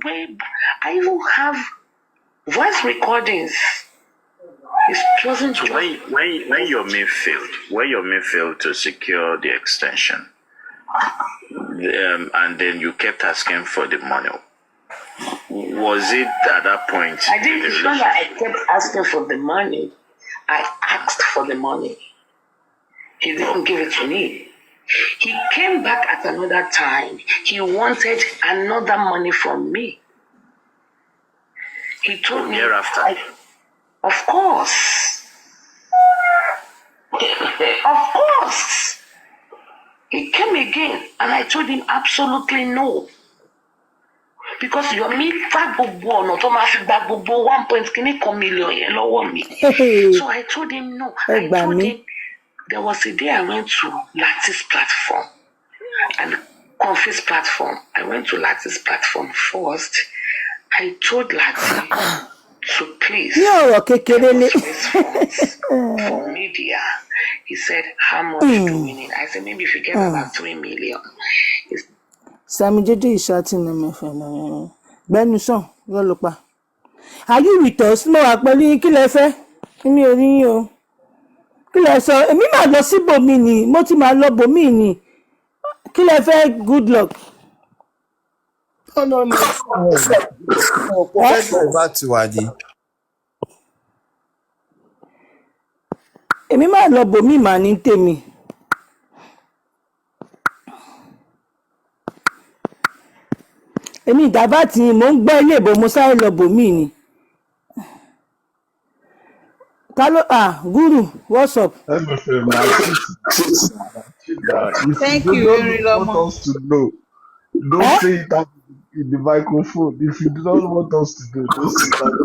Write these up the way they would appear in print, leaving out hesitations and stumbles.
babe, I even have voice recordings. It wasn't when your maid failed to secure the extension, and then you kept asking for the money. Was it at that point? I didn't. It's not that I kept asking for the money. I asked for the money. He didn't give it to me. He came back at another time. He wanted another money from me. He told me. Thereafter. Of course. Of course. He came again and I told him absolutely no. Because your me no to ma fi gba gbogbo 1.1 million yen lọ́wọ́ mi. So I told him no. I told him there was a day I went to Lattice platform and Confess platform. I went to Lattice platform first. I told Lati to please raise funds for media. He said, how much do we need? I said, maybe if you get about 3 million. SammyJojo is shouting MFM. Benuson, Yolopa. Are you with us? No, actually, kí lẹ fẹ́? Mi ò rí yín o. Kí lẹ sọ? Èmi máa lọ sí bòmí ni. Mo ti máa lọ bòmí ni. Kí lẹ fẹ́? Good luck. No. Èmi máa lọ bòmí mà ní tèmi. Èmi ìdàbàtì ni mò ń gbọ́ ilé ìbò mo sáré lọ bòmí ni. Guru, what's up? MFM, Thank you, very much. Want us to know. Don't say it out in the microphone. If you don't want us to know, don't say it out.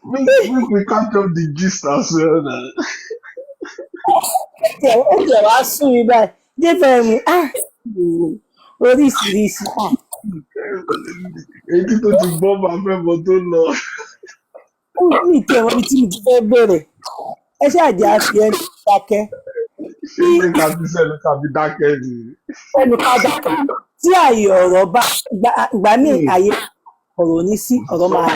We can't have the gist as well. Okay, wàá sún mi báyìí. Débẹ̀ mi, oríṣiríṣi. Èyí tó ti gbọ́ máa fẹ́ mọ tó lọ. Mi tẹ̀ wọ́n bí tí mo ti fẹ́ bẹ̀rẹ̀. Ẹ ṣáàjì àfi ẹnu dákẹ́. Ṣé ilé kàbí sẹ́nu kàbí dákẹ́ ni? Ẹnu ká dákẹ́. Tí ààyè ọ̀rọ̀ bá gbà mí ààyè ọ̀rọ̀ ní sí ọ̀rọ̀ máa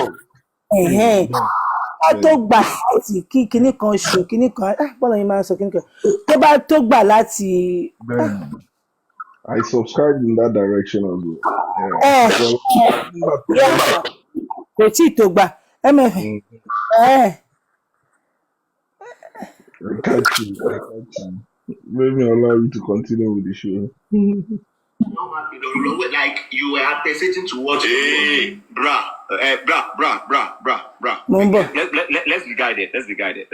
tó gbà láti kí kinní kan ṣe kinní kan bọ́lá yín máa ń sọ kinní kan tó bá tó gbà láti. I subscribe in that direction as well. Kò tí ì tó gbà MFM. I can't you. Let me allow you to continue with the show. Like you were hesitating to watch. Hey, brah. Let's be guided.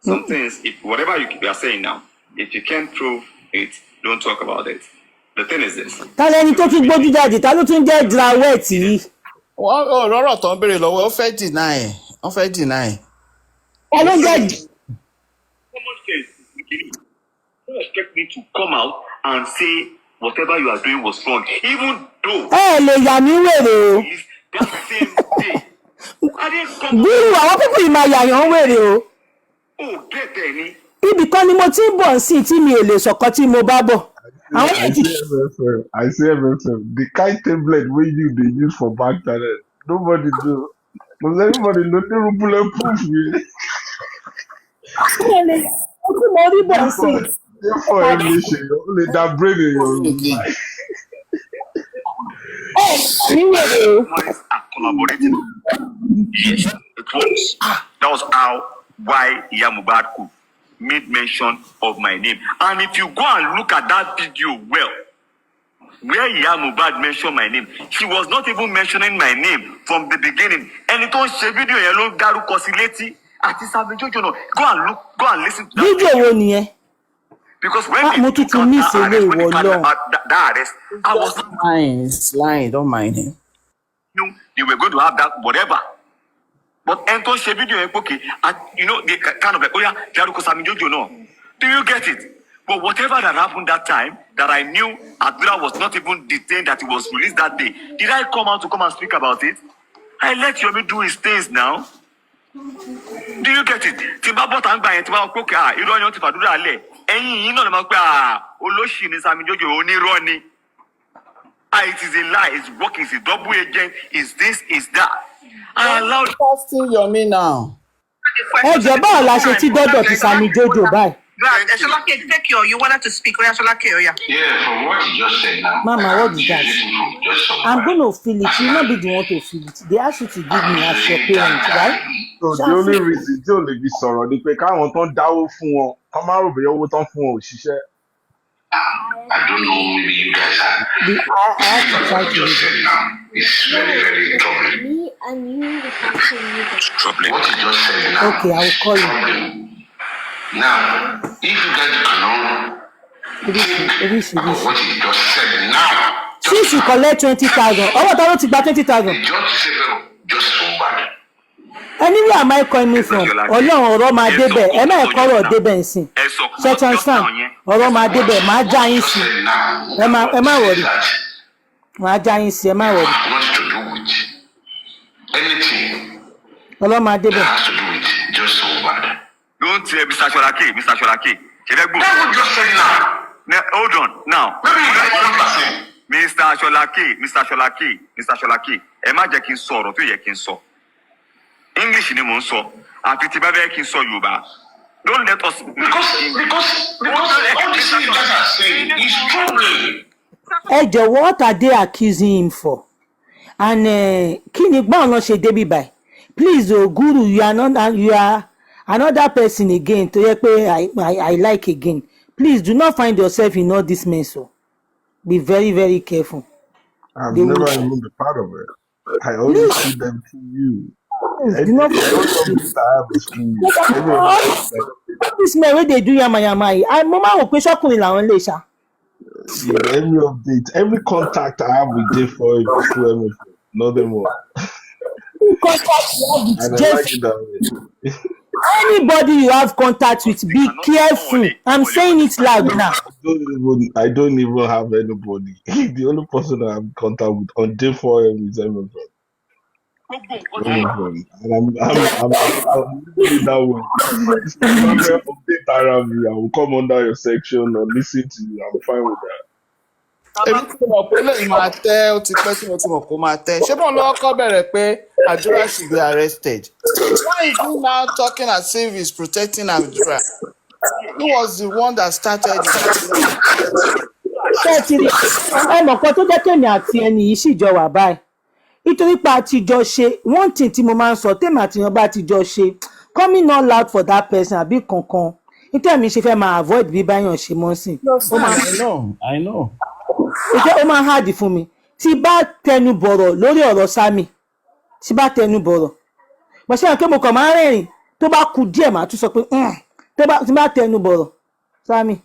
Some things, if whatever you are saying now, if you can't prove it, don't talk about it. The thing is this. Ta lẹni tó tún gbójú jáde, ta ló tún jẹ́ drawet yìí. Wọ́n rọ̀rọ̀ tó ń béèrè lọ́wọ́, ó fẹ́ deny. Ta ló jẹ́. Don't expect me to come out and say whatever you are doing was wrong, even though. Lè yà mí wèrè o. That same day. Gúrú àwọn pípọ̀ yìí máa yàyàn wèrè o. Get there ni. Ibì kan ni mo ti ń bọ̀ sí tí mi ò lè sọ̀kan tí mo bá bọ̀. I say MFM. The kind tablet wey you dey use for back channel, nobody do. Because everybody no dey bulletproof me. Mo rí bọ̀ sí. Therefore, English, only that brain in your mind. Collaborating. Yes, it works. That was why Mohbad could made mention of my name. And if you go and look at that video well, where Mohbad mentioned my name, she was not even mentioning my name from the beginning. And it was a video yellow Garu Kosileti at SammyJojo. Go and listen to that video. Because when they took out that arrest, I was lying, don't mind him. They were going to have that whatever. But Anton video, okay, and they kind of like, oh yeah, SammyJojo, no. Do you get it? But whatever that happened that time, that I knew Abdullah was not even detained, that he was released that day, did I come out to come and speak about it? I let Yomi do his things now. Do you get it? ẹ̀yin yìí náà lè máa pé olóṣì ni SammyJojo onírọ́ ni. It is a lie, it's working, it's a double agent, it's this, it's that. I allow Casting your me now. Ẹjọ́ báwo la ṣe tí dọ́dọ̀ ti SammyJojo báyìí? Take your, you wanted to speak. Yeah, from what you just said now. Mama, what is that? I'm going to feel it. You not be the one to feel it. They ask you to give me as your parent, right? So the only reason tí ò lè fi sọ̀rọ̀ ni pé káwọn tán dáwó fún wọn, kán má rò bóyá owó tán fún wọn ò ṣiṣẹ́. I don't know, maybe you guys are. I have to try to Just said now, it's very, very troubling. Me and you will continue. Troubling. What you just said now. Okay, I will call you. Troubling. Now, if you guys cannot think about what you just said now. Since you collect 20,000, ọwọ́ ta ló ti gba 20,000? The judge said, just so bad. Anywhere am I coming from? Ọlọ́run ọ̀rọ̀ máa débẹ̀. Ẹ má ẹ̀kọ́ ọ̀rọ̀ débẹ̀ nsìn. Ṣé transfer? Ọ̀rọ̀ máa débẹ̀. Máa já yín sí. Ẹ má wọ̀rí. Máa já yín sí. Ẹ má wọ̀rí. Not to do with anything. Ọ̀rọ̀ máa débẹ̀. That has to do with just so bad. Don't Mr. Sholake. That would just say now. Hold on, now. Maybe you guys want to say. Mr. Sholake. Ẹ má jẹ́ kí n sọ̀rọ̀ tó yẹ kí n sọ. English ni mò ń sọ. Àfi tí bá bẹ́ẹ̀ kí n sọ Yorùbá. Don't let us. Because all these things you guys are saying is troubling. Ẹjọ́, what are they accusing him for? And kí ni gbọ́n náà ṣe débi báyìí? Please, Guru, you are another person again to yẹ pé I like again. Please do not find yourself in all this mess. So be very, very careful. I've never even been part of it. I always see them to you. Do not this man wey dey do yamayama. Mo máa wò pé ṣọ́kùnrin làwọn lè ṣá. Every update, every contact I have with J4 is through MFM, nothing more. Contact you have with J4. Anybody you have contact with, be careful. I'm saying it loud now. I don't even have anybody. The only person I have contact with on J4M is MFM. And I'm living that way. If you update around me, I will come under your section or listen to you. I'm fine with that. Èmi tí mo mọ̀ pé lẹ́yìn máa tẹ́ ó ti pẹ́ tí mo ti mọ̀ kó máa tẹ́. Ṣé bọ́n lọ́wọ́ kọ́ bẹ̀rẹ̀ pé Adura should be arrested? Why is he now talking as if he's protecting Adura? He was the one that started it. Ṣé ti rí ọmọ kan tó jẹ́ kéèmì àti ẹni yìí sì jọ wà báyìí? Nítorí pé àtijọ́ ṣe one thing tí mo máa ń sọ tèmi àti yan bá àtijọ́ ṣe coming not loud for that person àbí kankan. Nítorí mi ṣe fẹ́ máa avoid bí báyọ̀ ṣe mọ́ sí. I know. Ó máa hard fún mi tí bá tẹnu bọ̀rọ̀ lórí ọ̀rọ̀ Sammy tí bá tẹnu bọ̀rọ̀ mo ṣe àǹkẹ́ mo kàn máa rẹ́rìn tó bá kù díẹ̀ máa tún sọ pé tí bá tẹnu bọ̀rọ̀ Sammy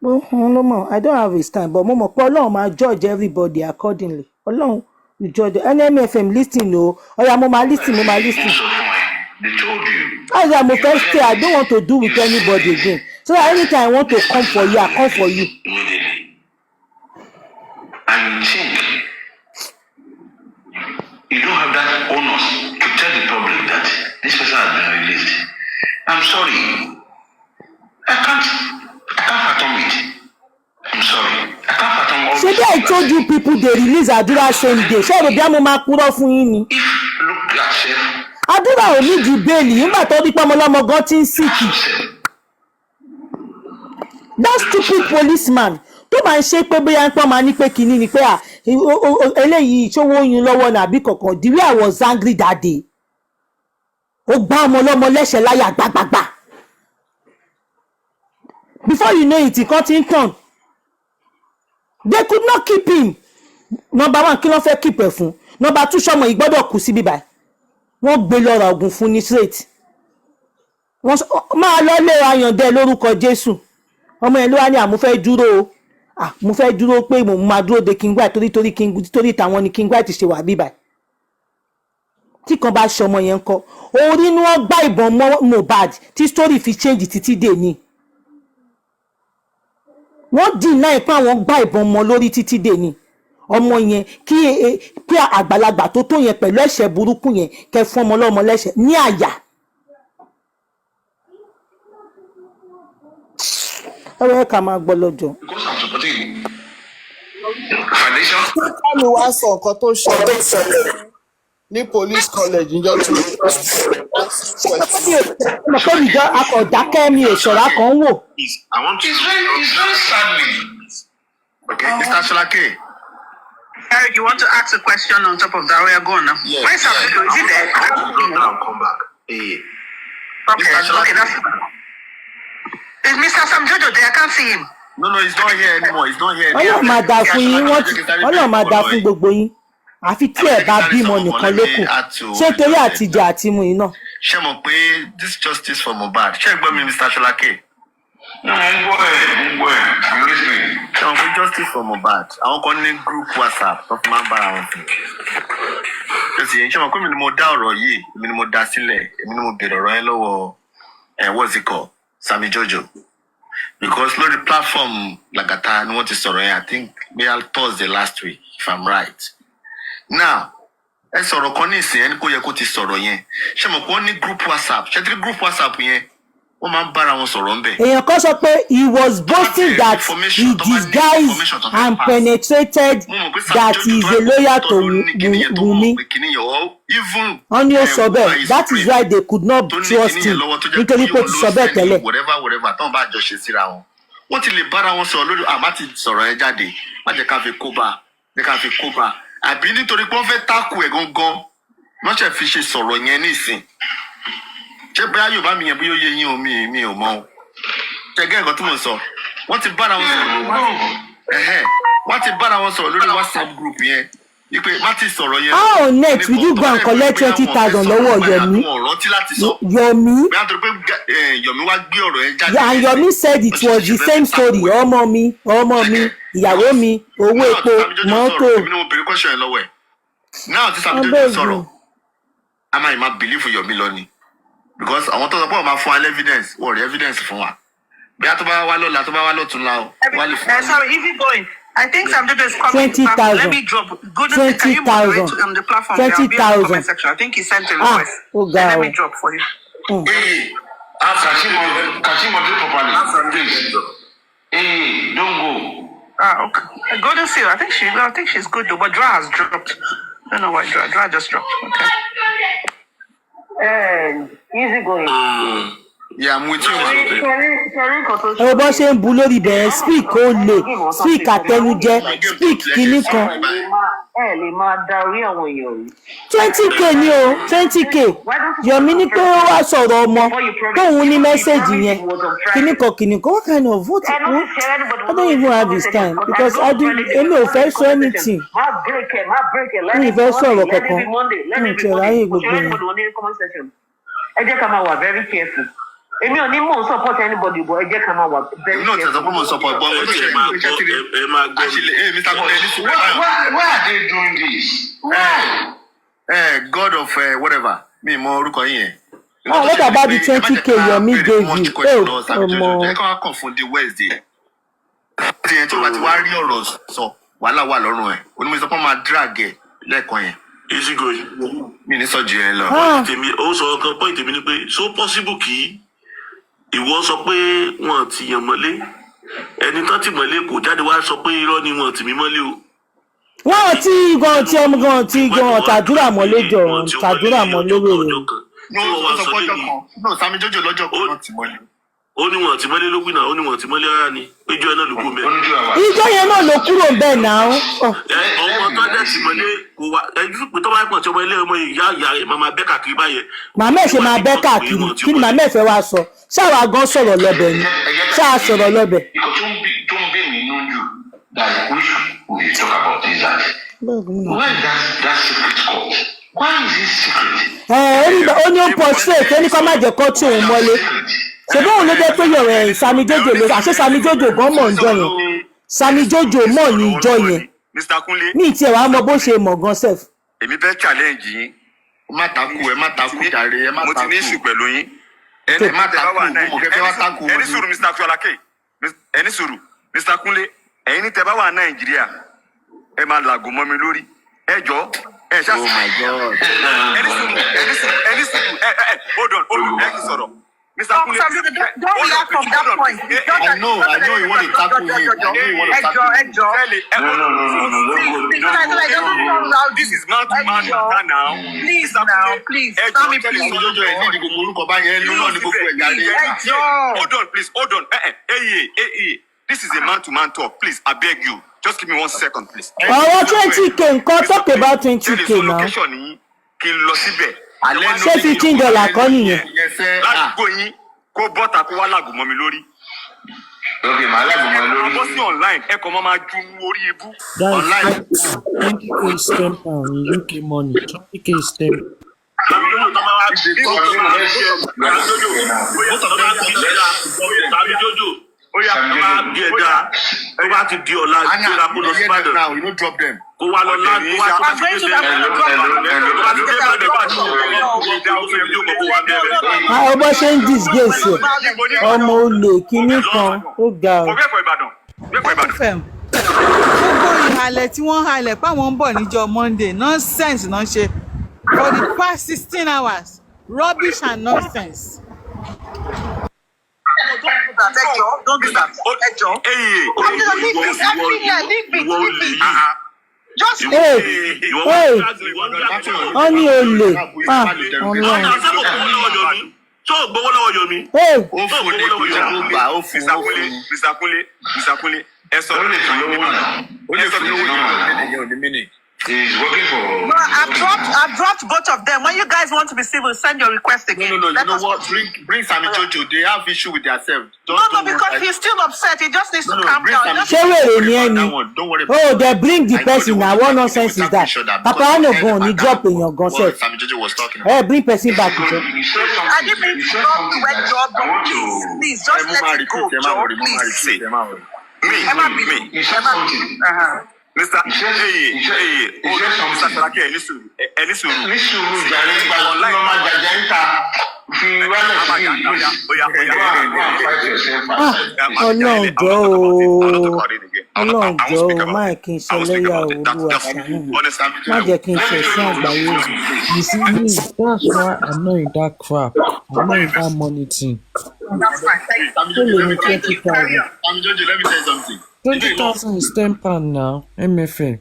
no more. I don't have his time but mo mọ̀ pé Ọlọ́run máa judge everybody accordingly. Ọlọ́run you judge MFM listen o ọ̀yà mo máa listen. They told you. As I'm first stay, I don't want to do with anybody again. So anytime I want to come for you, I come for you. Immediately. And you think you don't have that onus to tell the public that this person has been released. I'm sorry. I can't fathom it. I'm sorry. I can't fathom all Maybe I told you people they release Adura same day. Ṣé òbí àmọ́ máa kúrò fún yín ni? If look at self. Adura ò ní ju bẹ́ẹ̀lì nígbà tó dípẹ́ ọmọlọ́mọ gan ti ń síkì. That stupid policeman tó máa ń ṣe pé bóyá ń pọ́n máa ní pé kínní ni pé eléyìí ṣówó yín lọ́wọ́ nàbí kankan. The way I was angry that day. Ó gbá ọmọlọ́mọ lẹ́sẹ̀ láyà gbàgbàgbà. Before you know it, he cut in turn. They could not keep him. Number one, kí ló fẹ́ keep ẹ̀ fún. Number two, ṣọmọ yìí gbọ́dọ̀ kú síbí báyìí. Wọ́n gbé lọ ra oògùn fún ní straight. Wọ́n máa lọ lé ayọ̀dẹ lórúkọ Jésù. Ọmọ ẹ̀ ló wá ní mo fẹ́ dúró o. Mo fẹ́ dúró pé mo máa dúró de King White torí tàwọn ni King White ṣe wà bí báyìí. Tí kan bá ṣọmọ yẹn ńkọ́. Orí ni wọ́n gbá ìbọn mọ́ Mohbad tí story fi change títí dé ní. Wọ́n deny pé àwọn gbá ìbọn mọ́ lórí títí dé ní. Ọmọ yẹn kí àgbàlagbà tó yẹn pẹ̀lú ẹ̀ṣẹ̀ burúkú yẹn kẹ́ fún ọmọ lọ́mọ lẹ́ṣẹ̀ ní àyà. Ọ̀rọ̀ ká máa gbọ́ lọ́jọ́. Because I'm supporting foundation. Kámi wá sọ nǹkan tó ṣẹlẹ̀ ní police college níjọ́ tí Mi ò mọ̀ pé ìjọ akọ̀dákẹ́ mi ò ṣọ̀rá kan wò. I want to. It's very sadly. Okay, Mr. Shalake. Eric, you want to ask a question on top of that? We are going now. Yes, Where's Samjojo? Is he there? I want to go now and come back. Okay, okay, that's Is Mr. Samjojo there? I can't see him. No, he's not here anymore. He's not here anymore. Ọlọ́run máa dá fún yín, Ọlọ́run máa dá fún gbogbo yín. Àfi tí ẹ bá bímọ nìkan ló kù. Ṣé torí àtijọ́ àti mu yín náà? Ṣé mo pé this justice for Mohbad? Ṣé ẹ gbọ́ mi, Mr. Shalake? No, I'm listening. Ṣé mo pé justice for Mohbad? Àwọn kan ní group WhatsApp tó fi máa ń bára wọn sùn. Ṣé mo pé mi ni mo dá ọ̀rọ̀ yìí? Èmi ni mo dá sílẹ̀. Èmi ni mo bèrè ọ̀rọ̀ yẹn lọ́wọ́ what's it called? SammyJojo. Because lórí platform Lagata ni wọ́n ti sọ̀rọ̀ yẹn, I think maybe Thursday last week, if I'm right. Now, ẹ sọ̀rọ̀ kan ní ìsìn ẹni kó yẹ kó ti sọ̀rọ̀ yẹn. Ṣé mo pé wọ́n ní group WhatsApp? Ṣé tí group WhatsApp yẹn wọ́n máa ń bára wọn sọ̀rọ̀ ńbẹ̀? Èèyàn kan sọ pé he was boasting that he disguised and penetrated that he is a lawyer to Wunmi. Wọ́n ní ó sọ bẹ́ẹ̀, that is why they could not trust him nítorí pé ó ti sọ bẹ́ẹ̀ tẹ́lẹ̀. Whatever tó ń bá jọ ṣe síra wọn. Wọ́n ti lè bára wọn sọ̀rọ̀ lórí àmá ti sọ̀rọ̀ yẹn jáde. Má jẹ́ ká fi kó bá. Àbí nítorí pé wọ́n fẹ́ tákù ẹ̀ gangan wọ́n ṣe fi ṣe sọ̀rọ̀ yẹn nísìn. Ṣé bóyá Yorùbá mi yẹn bí ó yé yín o mi ò mọ̀ o. Ṣé gẹ́ nǹkan tí mo sọ? Wọ́n ti bára wọn sọ̀rọ̀. Wọ́n ti bára wọn sọ̀rọ̀ lórí WhatsApp group yẹn. Ipe má ti sọ̀rọ̀ yẹn. How on net will you go and collect 20,000 lọ́wọ́ Yomi? Yomi? Yomi wá gbé ọ̀rọ̀ yẹn jáde. And Yomi said it was the same story. Ọmọ mi, ìyàwó mi, owó epo, mọ́tò. Èmi ni mo bèrè question yẹn lọ́wọ́ ẹ̀. Now tí SammyJojo sọ̀rọ̀, a máa believe Yomi lọ ni. Because àwọn tó sọ pé wọ́n máa fún wa evidence, wọ́n rí evidence fún wa. Bí a tó bá wá lọ́la, tó bá wá lọ́túnla o, wá lè fún wa. Sorry, easy going. I think Samjojo is coming. 20,000. Let me drop. Goodness, can you moderate on the platform? 20,000. I think he sent a request. Let me drop for you. Hey, can she moderate properly? Hey, don't go. Okay. Golden Seal. I think she's good though, but Dra has dropped. I don't know why Dra just dropped. Okay. Easy going. Yeah, I'm with you. Ẹ bọ́ ṣe ń bu lórí bẹ̀rẹ̀ speak ó lè speak àtẹnujẹ speak kìíní kan. Ẹ lè máa darí àwọn èèyàn rí. 20k ni o 20k Yomi ní pé ó wá sọ̀rọ̀ ọmọ tóun ní mẹ́sẹ̀gì yẹn kìíní kan what kind of vote I don't even have his time because èmi ò fẹ́ sọ anything mi ì fẹ́ sọ̀rọ̀ kankan mi ì tẹ̀ ráyè gbogbo yẹn. Ẹ jẹ́ ká máa wà very careful. Èmi ò ní mò ń support anybody but ẹ jẹ́ ká máa wà very careful. No, tẹ̀sán pé mo support but ó ṣe máa gbọ́ actually Mr. Kúnlé ní sùn. Why are they doing this? God of whatever mi mọ orúkọ yín yẹn. What about the 20k Yomi gave you? Ọmọ ẹ kàn wá kàn fún the Wednesday. Ti yẹn tó bá ti wá rí ọ̀rọ̀ sọ wàhálà wà lọ́rùn ẹ̀ onímọ̀ ìsọpọ̀ máa drag ẹ̀ lẹ́ẹ̀kan yẹn. Easy go. Mi ní sọ́jú yẹn lọ. Tèmi ó sọ ọkàn point tèmi ni pé so possible kí ìwọ sọ pé wọn ti yàn mọ́lé ẹni tán ti mọ́lé kò jáde wá sọ pé irọ́ ni wọn ti mí mọ́lé o. Wọ́n ti gan tàdúrà mọ́lé jọ tàdúrà mọ́lé wèrè. No, SammyJojo lọ́jọ́ kan náà ti mọ́lé. Ó ní wọn ti mọ́lé ló gbìnà ó ní wọn ti mọ́lé rárá ni péjọ ẹ náà ló kú bẹ́ẹ̀. Ìjọ yẹn náà ló kúrò bẹ́ẹ̀ náà. Ọmọ tó dẹ̀ ti mọ́lé kò wá ẹjú pé tó bá pọ̀ tí ọmọ ilé ọmọ ìyá rẹ̀ máa bẹ́ káàkiri báyẹn. Màmá ẹ̀ ṣe máa bẹ́ káàkiri kí ni màmá ẹ̀ fẹ́ wá sọ ṣáwa gan sọ̀rọ̀ lọ́bẹ̀ ni ṣáà sọ̀rọ̀ lọ́bẹ̀. Ìkọ̀ tó ń bẹ̀ mí lójú that we talk about this that. Why is that secret called? Why is it secret? Ó ní ó pọ̀ straight ó ní kó má jẹ́ kó tí òun mọ́lé. Ṣèbí òun ló jẹ́ pé yọ̀rọ̀ SammyJojo ló àṣẹ SammyJojo gan mọ̀ ǹjọ́ yẹn SammyJojo mọ̀ ní ìjọ yẹn ní ìtì ẹ̀ wàá mọ bó ṣe mọ̀ gan sef. Èmi fẹ́ challenge yín má takú jàre ẹ má takú. Mo ti ní ìsù pẹ̀lú yín. Ẹ má takú mo fẹ́ wá takú. Ẹni sùúrù Mr. Shalake ẹni sùúrù Mr. Kunle ẹ̀yin ní tẹ́ bá wà Nàìjíríà ẹ máa làgùn mọ́ mi lórí ẹ jọ ẹ ṣáà. Oh my God. Ẹni sùúrù hold on ẹ kì í sọ̀rọ̀. Mr. Kule, Don't react from that point. I know you want to tackle him. I know you want to tackle him. This is man to man matter now. Please now, please. Sammy, please. Hold on, please. Hold on. Hey. This is a man to man talk. Please, I beg you. Just give me 1 second, please. 20K, talk about 20K now. Ṣé $15 kọ́ nìyẹn? Ládùúgbò yín kó bọ́tà kó wá lágùn mi lórí. Okay, my life is my Àbọ̀ lórí. sí online ẹ kàn máa ju orí ibú. Guys, 20K is £10 in UK money. 20K is 10. Oya, bí ẹja, tó bá ti di ọ̀la, gbéra kó lọ sí Ìbàdàn. Now, you don't drop them. Kó wá lọ láti wá tó bá ti dé Ọmọ ṣe ń disgrace ẹ̀. Ọmọ olè kìíní kan ó ga ọ. MFM gbogbo ìhàlẹ̀ tí wọ́n halẹ̀ páwọn ń bọ̀ níjọ́ Monday nonsense náà ṣe for the past 16 hours rubbish and nonsense. Don't do that. Just Wọ́n ní olè. Ọlọ́run. Tó gbowó lọ́wọ́ Yomi. Ó fún ní kò yẹ kó gbà, ó fún. Mr. Kule, ẹ sọ lórí ìfowópamọ́ náà. Ó lè fún ní owó ní He's working for. No, I've dropped both of them. When you guys want to be civil, send your request again. No, you know what? Bring SammyJojo. They have issue with themselves. No, because he's still upset. He just needs to calm down. Ṣé wèrè ni ẹ ni? Oh, they bring the person na what nonsense is that? Papa no go ni drop èèyàn gan sef. SammyJojo was talking. Bring person back. I didn't mean to wet job, please just let it go, Joe. Please. Mr. Saraki, ẹni sùúrù. Ọlọ́run jọ̀ọ́ o, má kí n ṣe lẹ́yà Olúwa ṣàánú mi. Má jẹ́ kí n ṣe ẹ̀sìn àgbáyé. You see me, that's why I'm not in that crap. I'm not in that money thing. That's fine. Thank you. Ó lè ní 20,000. SammyJojo, let me tell you something. 20,000 is £10 now. MFM.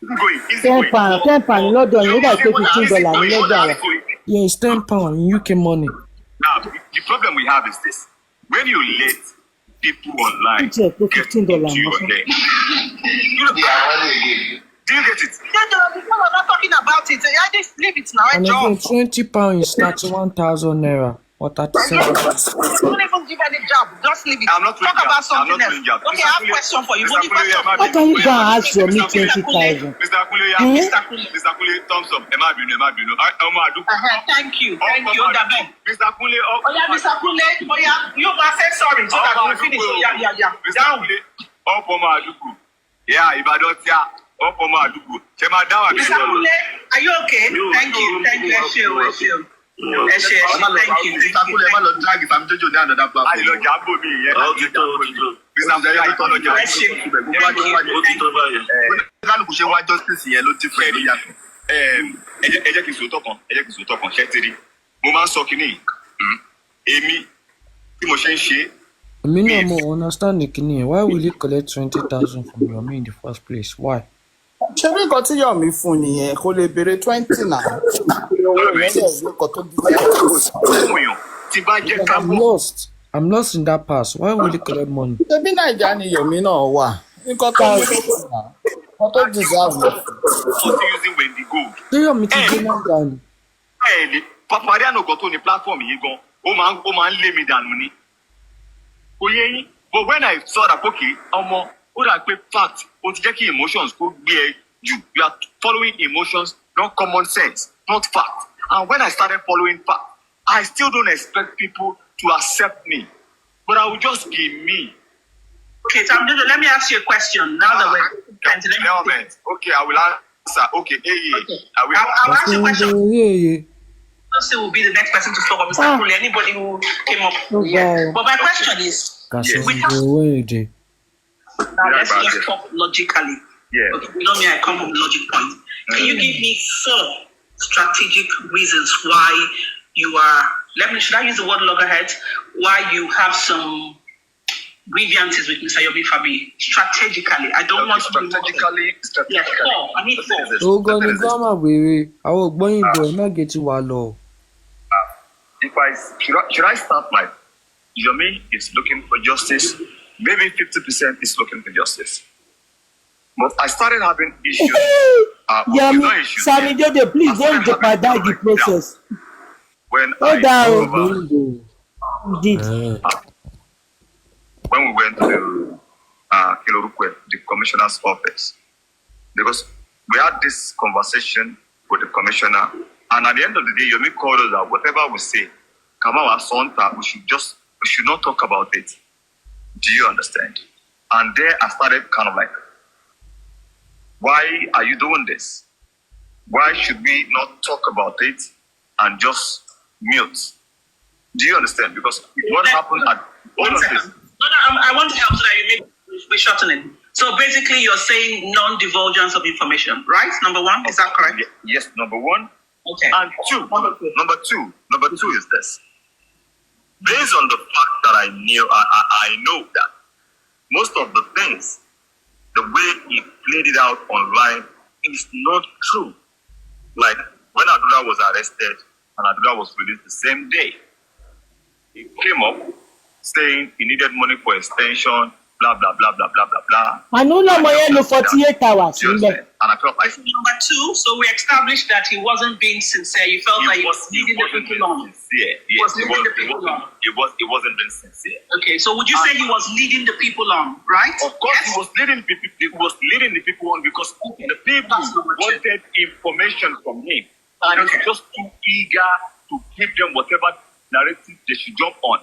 £10 lọ́dọ̀ yín, ó dà pé $15 ní lọ́dọ̀ àwọn. Yeah, it's £10 in UK money. Now, the problem we have is this. When you let people online Ó tiẹ̀ pé $15 into your lọ́sàn. head, do you get it? Because we're not talking about it. I just leave it now. And again, £20 is 31,000 naira or 37. Don't even give any job. Just leave it. I'm not Talk about something else. Okay, I have a question for you. What How can you go and ask your me 20,000? Mr. Kule, Mr. Kule, thumbs up. Emma Binu. Thank you. Mr. Kule, Mr. Kule, you must say sorry so that we finish. Yeah. Mr. Kule, up on my aduku. Yeah, Ibadan tia, up on my aduku. Chema dawa. Mr. Kule, are you okay? Thank you. Thank you. Thank you. Mr. Kule, I'm not dragging SammyJojo down to that platform. I love Jambo me. Mr. Kule, I love Kálukú ṣe wá justice yẹn ló different ló yàtọ̀. Ẹ jẹ́ kí n sòótọ́ kan ṣẹ́ tẹ́rí. Mo máa ń sọ kínní èmi tí mo ṣe ń ṣe. Me no more understand the kini. Why will you collect 20,000 from your me in the first place? Why? Ṣé bí nǹkan tí Yomi fún nìyẹn kó lè béèrè 20 náà? I'm lost in that past. Why will you collect money? Ṣé bí Naija ni Yomi náà wà? Nǹkan tó ń fún náà. Nǹkan tó deserve lọ. Using Wendigo. Do you want me to do that? Papariano kan tó ní platform yìí gan, ó máa ń lé mi dànù ni. Kò yé yín. But when I saw that, okay, ọmọ, ó dà pé fact, ó ti jẹ́ kí emotions kó gbé ẹ jù. You are following emotions, not common sense, not fact. And when I started following fact, I still don't expect people to accept me. But I will just be me. Okay, so let me ask you a question. Now that we're okay, I will answer. Okay, I'll ask you a question. Yeah. Lucy will be the next person to talk about Mr. Kule. Anybody who came up. But my question is, now let's just talk logically. Yeah. Okay, you know me, I come from logic point. Can you give me 4 strategic reasons why you are should I use the word loggerheads? Why you have some grievances with Mr. Yomi Fabi strategically. I don't want to strategically. Yes, four. I need four. Ogo ni drama wèrè. Àwọn ògbóyìnbó ẹ̀ má gé tí wà lọ. Should I start like Yomi is looking for justice? Maybe 50% is looking for justice. But I started having issues. SammyJojo, please don't jeopardize the process. When when we went to Kilorukwe, the commissioner's office, because we had this conversation with the commissioner, and at the end of the day, Yomi called us that whatever we say, Kamawa Sonta, we should not talk about it. Do you understand? And there I started kind of like, why are you doing this? Why should we not talk about it and just mute? Do you understand? Because what happened at all of this? I want to help so that we shorten it. So basically, you're saying non-divulgence of information, right? Number one, is that correct? Yes, number one. Okay. And number two is this. Based on the fact that I know that most of the things, the way he played it out online is not true. Like when Adura was arrested and Adura was released the same day, he came up saying he needed money for extension, blah, blah, blah, blah, blah, blah, blah. I know no more 48 hours. And I felt like... Number two, so we established that he wasn't being sincere. You felt like he was leading the people on. Sincere. Yes, it wasn't being sincere. Okay, so would you say he was leading the people on, right? Of course, yes. He was leading the people on because the people wanted information from him. And he was just too eager to give them whatever narrative they should jump on.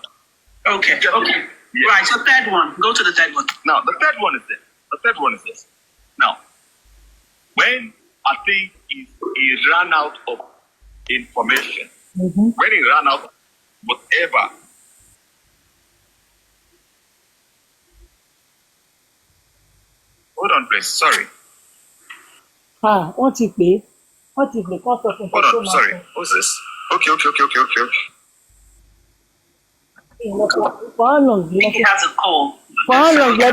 Okay. Yes. Right, so third one. Go to the third one. Now, the third one is this. Now, when I think he ran out of information, when he ran out of whatever, hold on, please. Sorry. What is it? Hold on, sorry. What's this? Okay. For how long? He has a call. For how long? Sorry, I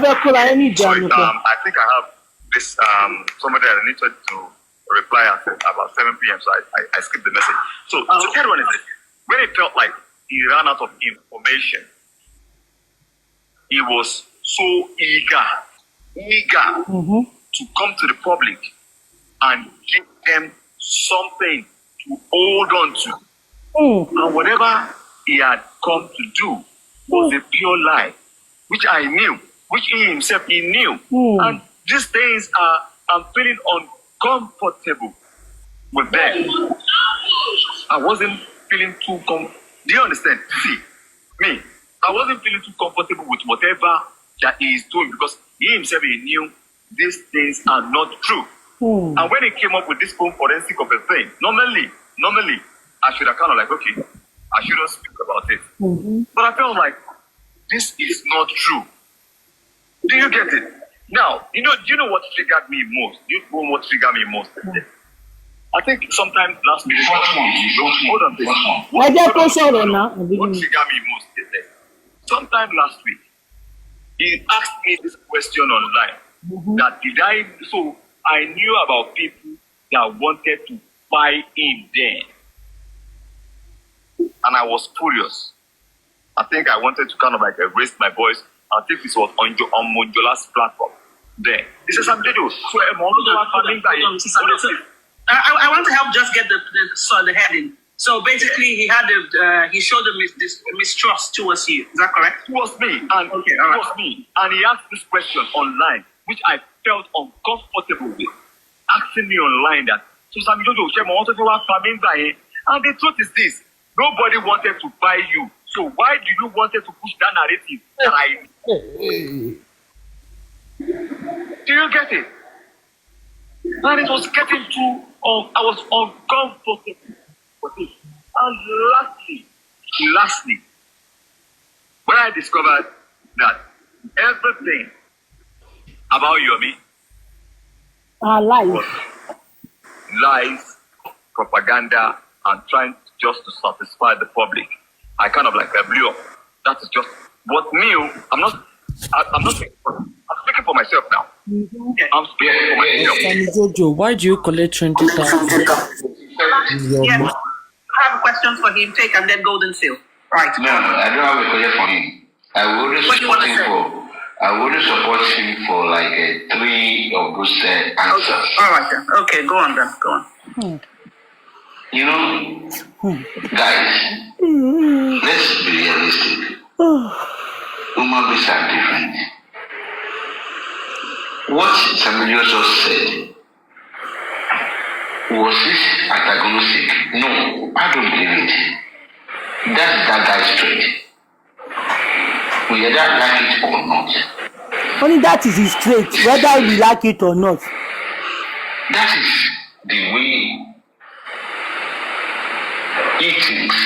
think I have this somebody that I needed to reply at about 7 p.m. So I skipped the message. So the third one is this. When it felt like he ran out of information, he was so eager to come to the public and give them something to hold on to. And whatever he had come to do was a pure lie, which I knew, which he himself knew. And these things I'm feeling uncomfortable with them. I wasn't feeling too do you understand? See, me, I wasn't feeling too comfortable with whatever that he is doing because he himself knew these things are not true. And when he came up with this phone forensic of a thing, normally I should have kind of like, okay, I shouldn't speak about it. But I felt like this is not true. Do you get it? Now, do you know what triggered me most? Do you know what triggered me most? I think sometime last week. Hold on, please. What triggered me most is that sometime last week, he asked me this question online. So I knew about people that wanted to buy in there. And I was furious. I think I wanted to kind of like erase my voice. I think this was on Monjola's platform. There. This is something to do. So I want to help just get the heading. So basically, he showed this mistrust towards you. Is that correct? Towards me. And towards me. And he asked this question online, which I felt uncomfortable with. Asking me online that, so SammyJojo, and the truth is this. Nobody wanted to buy you. So why do you wanted to push that narrative that I... Do you get it? And it was getting too... I was uncomfortable with it. And lastly, when I discovered that everything about Yomi was lies, propaganda, and trying just to satisfy the public, I kind of like blew up. That is just. But me, I'm not speaking for myself now. I'm speaking for myself. SammyJojo, why do you collect 20,000? Yes. I have a question for him. Take and then golden seal. Right. No, I don't have a question for him. I would only support him for like 3 of those answers. All right then. Okay, go on then. Go on. You know, guys, let's be realistic. Human beings are different. What SammyJojo said, was it antagonistic? No, I don't believe it. That's that guy's trait. We either like it or not. Only that is his trait, whether we like it or not. That is the way he thinks,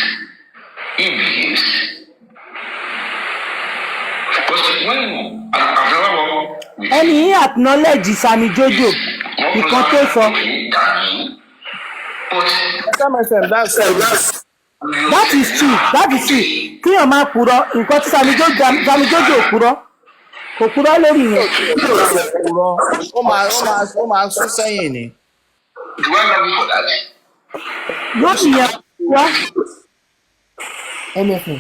he behaves. Because when and he acknowledge SammyJojo. Nǹkan tó sọ. That is true. That is true. Kíyàn máa purọ́ nǹkan tí SammyJojo purọ́. Kò purọ́ lórí yẹn. Ó máa sún sẹ́yìn ni. Do I love you for that? Lórí yẹn wá. MFM.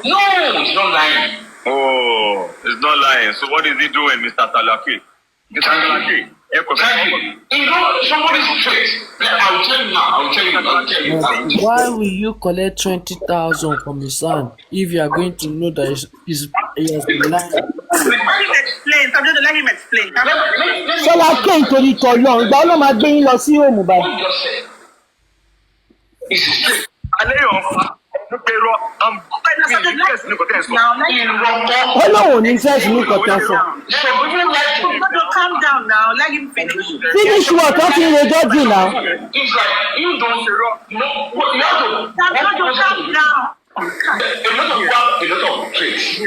No, it's not lying. Oh, it's not lying. So what is he doing, Mr. Talaki? Mr. Talaki. You know, somebody's trait. I'll tell you now. Why will you collect 20,000 from his son if you are going to know that he has been lying? Let him explain. I'm going to let him explain. Ṣọlá ké nítorí tọ́lọ́ ìgbà ọlọ́mọ máa gbé yín lọ sí Mohbad. Alẹ́ yọ̀ fa pẹ̀rọ Ó lóun ò ní sẹ́ẹ̀sì ní kọ̀tà sọ. Calm down now. Let him finish. Finish what? Wọ́n ti ń rojọ́ jù náà. It's like you don't say wrong. You have to Calm down. a lot of traits. Ó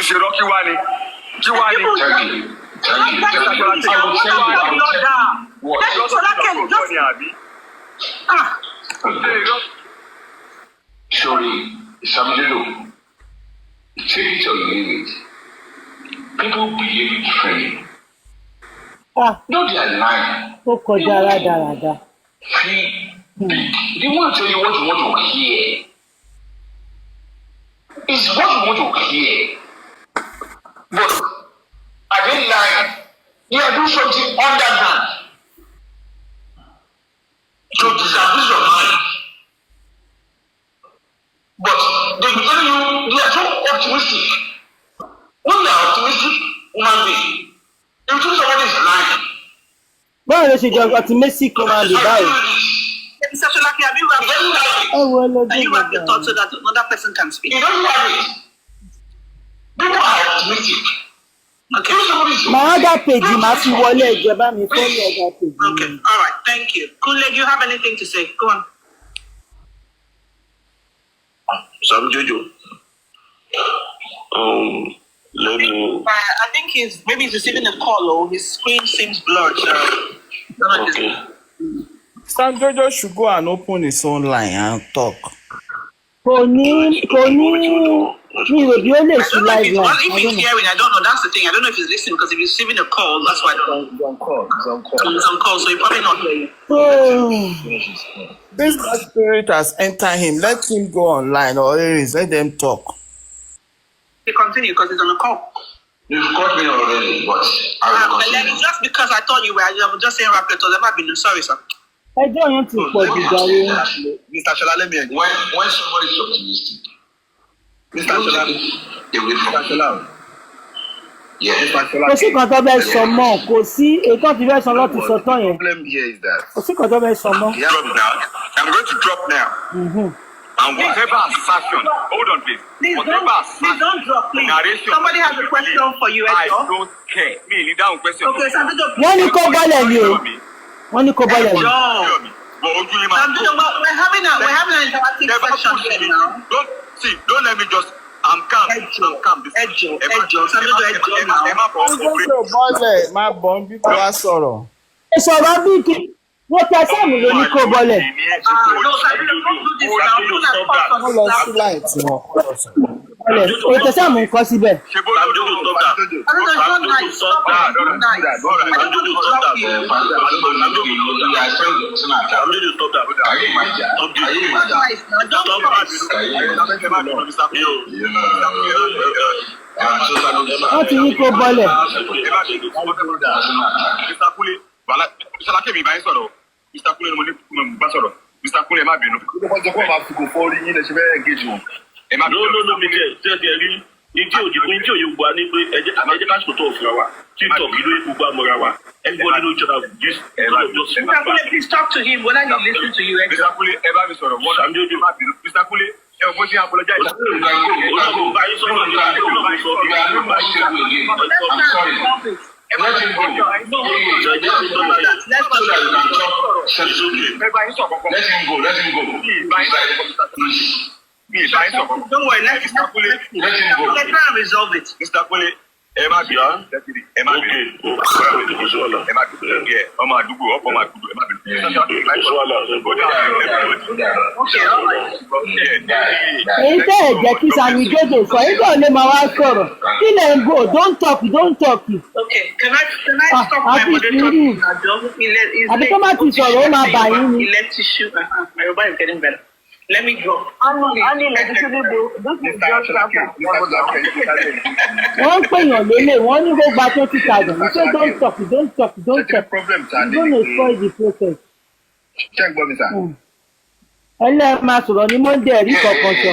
ṣe rọ́ kí wá ni. Sorry, SammyJojo. Take it or leave it. People behave differently. No, they are lying. Ó kọjá rádaràda. They want to tell you what you want to hear. It's what you want to hear. But are they lying? They are doing something underhand to disabuse your mind. But they tell you they are so optimistic. When they are optimistic, human being, you think somebody is lying. Báwo ló ṣe jẹ́ optimistic kó máa lè báyìí? Mr. Sholaki, have you wrapped the thought so that another person can speak? You don't have it. People are optimistic. Okay. My other page, màá fi wọlé ìjọba mi fún mi other page. Okay. All right. Thank you. Kunle, do you have anything to say? Go on. SammyJojo. Let me. I think he's receiving a call. Or his screen seems blurred. Okay. SammyJojo should go and open his own line and talk. Kò ní mi ò bí ó lè ṣí live line. If he's hearing, I don't know. That's the thing. I don't know if he's listening because if he's receiving a call, that's why he's on call. He's on call, so he probably not hearing. This bad spirit has entered him. Let him go online or Aries. Let them talk. He continue because he's on a call. You've caught me already, but I will continue. Just because I thought you were just saying rap letters, I've been sorry, sir. Ẹjọ́ yẹn ti pọ̀ jù jàre. Mr. Shola, let me when somebody is optimistic, Mr. Shola, away from Shola. Yeah. Kò sí kan tó bẹ́ẹ̀ sọ mọ́, kò sí ètò tí bẹ́ẹ̀ sọ lọ́ti sọ tán yẹn. Problem here is that Kò sí kan tó bẹ́ẹ̀ sọ mọ́. I'm going to drop now. And whatever assertion, hold on please. Please don't drop, please. Somebody has a question for you, I don't care. Me, you down question. Okay, SammyJojo. Wọ́n ní kó bọ́lẹ̀ ni o. Wọ́n ní kó bọ́lẹ̀ ni. We're having an interactive session here now. Don't let me just. I'm calm. Má bọ̀ ń bí kò wá sọ̀rọ̀. Ìṣòro bí kí wọ́n tẹ sáàmù ló ní kó bọ́lẹ̀. No, Sammy, don't do this now. Do not talk on wọ́n this lọ now. sí láì tí wọn kọ́ lọ sọ. bọ́lẹ̀ wọ́n tẹ sáàmù ń kọ́ síbẹ̀. SammyJojo, stop that. I don't know, it's not nice. Stop it. It's not nice. I don't want to block you. SammyJojo, stop that. Stop this. It's not nice now. Don't Stop talk. that. wọ́n ti ní kó bọ́lẹ̀. Mr. Kule, Ṣalákẹ́ mi báyìí sọ̀rọ̀. Mr. Kule ni mo ní bá sọ̀rọ̀. Mr. Kule ẹ má bínú. Ó jẹ́ kó máa fi kò fọ́ orí yín lẹ ṣe fẹ́ engage wọn. Ẹ má bínú. No, mi tiẹ̀ rí ìdí òye gbà ní pé ẹ jẹ́ ká sòtò òfin wa TikTok ìlú gbogbo àmọ́ra wa everybody know each other this just Mr. Kule, please talk to him whether he listen to you. Mr. Kule ẹ bá mi sọ̀rọ̀. SammyJojo, Má bínú. Mr. Kule ẹ ò bó ṣe apologize. Let's stop it. Let him go. Let him go. Don't worry, let him go. Let's try and resolve it. Mr. Kule ẹ má bínú. Ẹ má bínú. Ẹ má bínú. Ọmọ àdúgbò ọ̀pọ̀ ọmọ àdúgbò ẹ má bínú. Okay, all right. èyí tẹ́ ẹ̀ jẹ́ kí SammyJojo sọ èyí tó lè máa wá sọ̀rọ̀ kí lè ń go don't talk. Okay, can I stop my àti moderator? sùúrù àbí tó má ti sọ̀rọ̀ ó máa bà yín ni. Let tissue. My robot is getting better. Let me go. wọ́n ń pèèyàn lélẹ̀ wọ́n ní kó gba 20,000 you say don't talk. You gonna spoil the process. Check gbọ́ mi sà. ẹlẹ́ máa sọ̀rọ̀ ní Monday ẹ̀rí kọ̀ọ̀kan sọ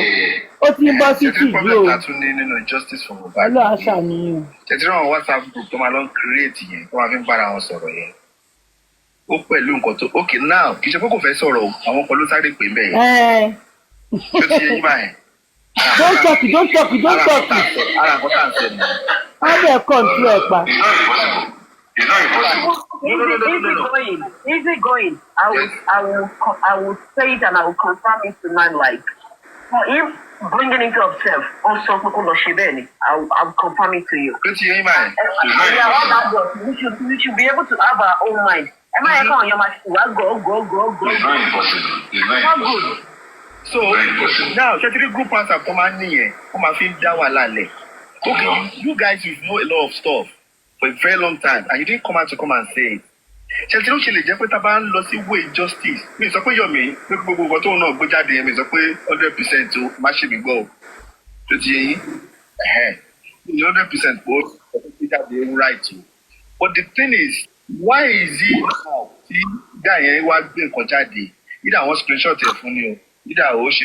ó ti ń bọ́ sí tìjú o Tún ní nínú justice for Mohbad. ọlọ́run aṣàníyàn. Ṣètìlẹ́ àwọn WhatsApp group tó máa lọ ń create yẹn tó máa fi ń bára wọn sọ̀rọ̀ yẹn. Ó pẹ̀lú nǹkan tó okay now kì í ṣe pé kò fẹ́ sọ̀rọ̀ o àwọn kan ló sáré pè ń bẹ̀ yẹn. Ṣé ti yẹ yín báyẹn? don't talk. Ara nǹkan tá à ń sọ nìyẹn. wọ́n lè kọ́ńtù ẹ̀ pa. It's not impossible. No. Easy going. I will say it and I will confirm it tonight. Like, for him bringing it to himself, also I'll confirm it to you. Ṣé ti yẹ yín báyẹn? We should be able to have our own mind. Am I on your mind? Go. It's not impossible. It's not Not impossible. good. So now ṣètìlẹ́ group WhatsApp tó máa ń nìyẹn wọ́n máa fi ń dá wàhálà lẹ̀. Okay, you guys you know a lot of stuff for a very long time and you didn't come out to come and say it. Ṣètìlẹ́ ó ṣe lè jẹ́ pé tá a bá ń lọ sí way justice mi sọ pé Yomi pé gbogbo nǹkan tóun náà gbé jáde yẹn mi sọ pé 100% o má ṣe mí gbọ́ o tó ti yẹ yín 100% pé ó gbé jáde right o. But the thing is why is it now tí guy yẹn wá gbé nǹkan jáde either àwọn screenshot ẹ̀ fún ni o either ó ṣe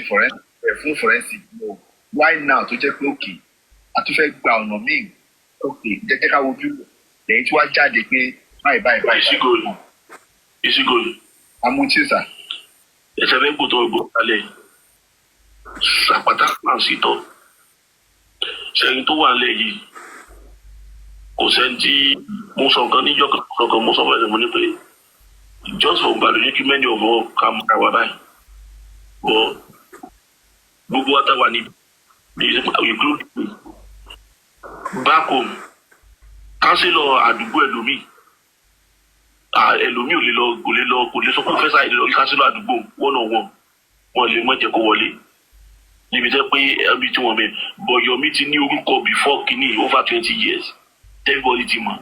forensic no why now tó jẹ́ pé òkè a tún fẹ́ gba ọ̀nà míì òkè jẹ́jẹ́ ká wojú lẹ́yìn tí wàá jáde pé báyìí. Ìṣígòlù. Amútísà. Ẹ̀sẹ̀ fẹ́ gbòtò ìbò kalẹ̀. Sàpàtà náà sì tọ́. Ṣẹ́yìn tó wà nílẹ̀ yìí kò sẹ́ni tí mo sọ nǹkan níjọ́ kan mo sọ fún ẹ̀sẹ̀ mo ní pé just for gbàdúrà kí many of us ká mú àwa báyìí. But gbogbo wa táwa ní include back home kánsílọ̀ àdúgbò ẹlòmíì kò lè sọ fún fẹsà ìlọ kánsílọ̀ àdúgbò wọn lè mọ jẹ kó wọlé níbi tẹ pé ẹbí tí wọn bẹ but Yomi ti ní orúkọ before kínní over 20 years everybody ti mọ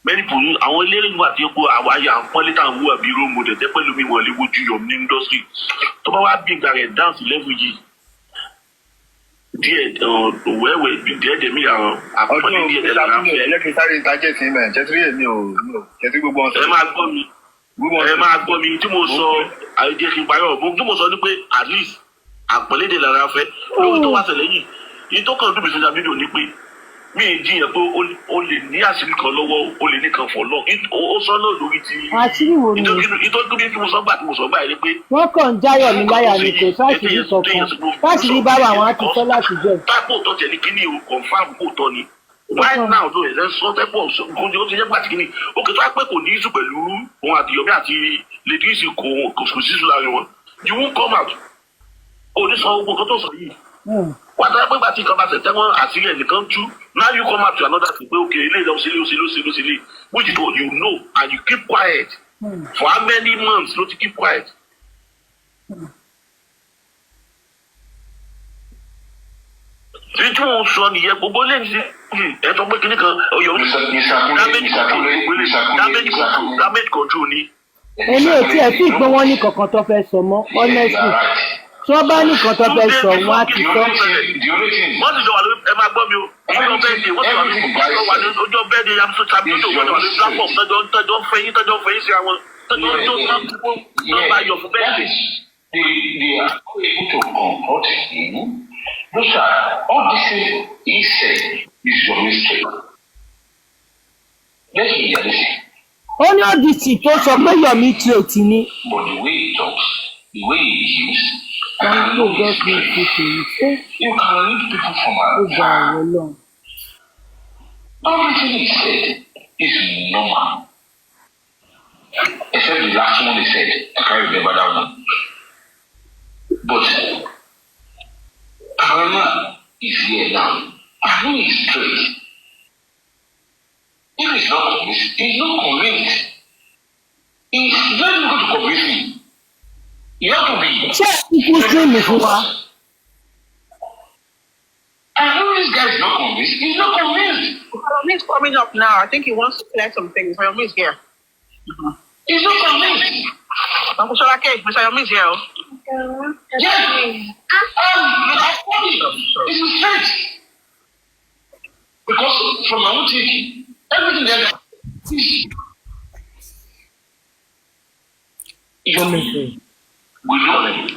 many people àwọn eléré nígbà tí ó kó àwọn àyà àpọ́nlé tá à ń wú àbí role model tẹ́ pẹ́lú mi wọ́n lè wojú Yomi ní industry tó bá wá bí ìgbà rẹ̀ dance level yìí díẹ̀ wẹ́wẹ́ díẹ̀ dẹ̀mí àwọn àpọ́nlé díẹ̀ dẹ̀ lára fẹ́. Ọjọ́ ẹlẹ́kìn sáré ìtajẹ́ sí mẹ́ ṣẹ́tìrí èmi ò ṣẹ́tìrí gbogbo ọ̀sẹ̀. ẹ máa gbọ́ mi tí mo sọ àìjẹ́ kí n parí ọ̀gbọ́n tí mo sọ ní pé at least àpọ́nlé díẹ̀ lára fẹ́ lórí tó wá ṣẹlẹ̀ yìí yìí tó kàn dùn mí sọ́jà fídíò ni pé mi ì jiyàn pé o lè ní àṣírí kan lọ́wọ́ o lè ní kan fọ̀ lọ ó sọ náà lórí ti àṣírí wo ni ìtọ́jú bí mo sọ gbà tí mo sọ gbà yẹn ni pé. wọ́n kàn ń jáyọ̀ mi láyà ni kò sáṣìírí kankan sáṣìírí bá wà wọ́n á ti sọ láti jẹ́. tápò tó tẹ̀ ní kíní o confam kò tọ́ ni right now ló ẹ̀ sọ tẹ́pọ̀ kóńjẹ́ ó ti jẹ́ pàtí kíní òkè tó wá pẹ́ kò ní í sùn pẹ̀lú òun àti Yomi àti lẹ́díìsì kò sí sùn láàrin wọn you won't come out oníṣọ́ ogun kan tó sọ yìí wàtá pé bàtí nǹkan bá tẹ̀ tẹ́wọ́n àṣírí ẹnìkan tú now you come out to another thing pé okay ilé ìlọ sílé which you know and you keep quiet For how many months? Not to keep quiet. Tí wọ́n sọ nìyẹn gbogbo lẹ́yìn sí ẹ̀tọ́ pé kíní kan ọ̀yọ́ damage control ni. Èmi ò tiẹ̀ fi ìgbọ́n wọn ní kankan tó fẹ́ sọ mọ́ honestly. Tí wọ́n bá ní kan tó fẹ́ sọ wọn á ti sọ. Wọ́n ti jọ wà lórí ẹ máa gbọ́ mi o. Wọ́n ti jọ wà lórí ọjọ́ bẹ́ẹ̀ ni yàtọ̀ tàbí ọjọ́ wọ́n ti wà lórí platform tọ́jọ́ fẹ́ yín sí àwọn tọ́jọ́ bá yọ fún bẹ́ẹ̀. They are able to comfort him. Those are all this he said is your mistake. Let's be realistic. Ó ní ọ̀dìsì tó sọ pé Yomi trait ni. But the way he talks, the way he is, You can read people from afar. Everything he said is normal. Except the last one he said. I can't remember that one. But Karma is here now. I know he's straight. If he's not convinced, he's not convinced. He's not going to convince me. You have to be. I know this guy is not convinced. He's not convinced. He's coming up now. I think he wants to clear some things. Mr. Yomi is here. He's not convinced. Uncle Sholake, Mr. Yomi is here. Yes. I told you. It's straight. Because from my own thinking, everything that we know him.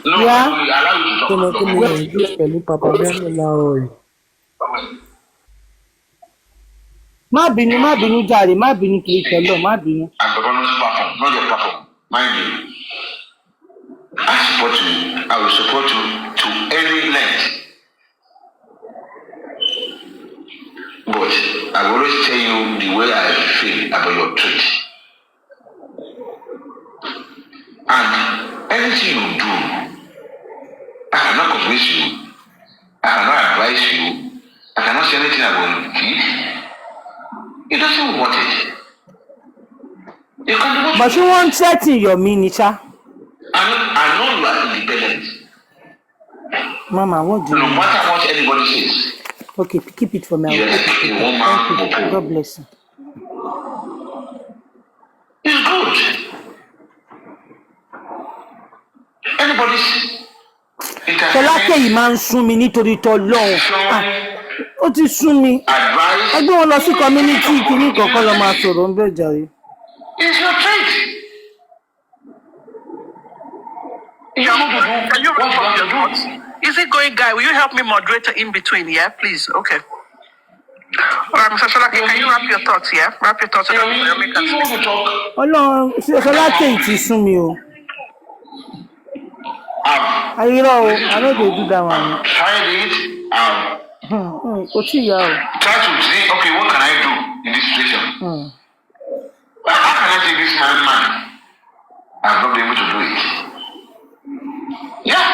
No, Yeah. we allow you to talk. Má bínú jàre, má bínú kiri tẹ́lọ̀, má bínú. And the government's platform, not your platform. Mind you. I support you. I will support you to any length. But I will always tell you the way I feel about your truth. And anything you do, I cannot convince you. I cannot advise you. I cannot say anything about it. He doesn't want it. You can do what But you won't threaten Yomi, Nisha. I know you are independent. Mama, what do you No mean? matter what anybody says. Okay, keep it for me. Yes, Thank you. God bless you. It's good. Anybody's Ṣọlákẹ́ yìí máa ń sún mi nítorí t'Ọlọ́run. Ó ti sún mi. advice Ẹgbẹ́ wọn lọ sí community kìíní kọ̀ọ̀kan lọ máa sọ̀rọ̀ ń bẹ̀ jàre. is your trait. Can you wrap up your thoughts? Is it going, guy? Will you help me moderate in between? Yeah, please. Okay. All right, Mr. Sholake, can you wrap your thoughts? Yeah, wrap your thoughts. If you want to talk, Ọlọ́run Ṣọlákẹ́ yìí ti sún mi o. Ayírọ̀ o, I no dey do that one. tried it. Kò tí ìyá o. Try to see, okay, what can I do in this situation? How can I take this man? I've not been able to do it. Yeah.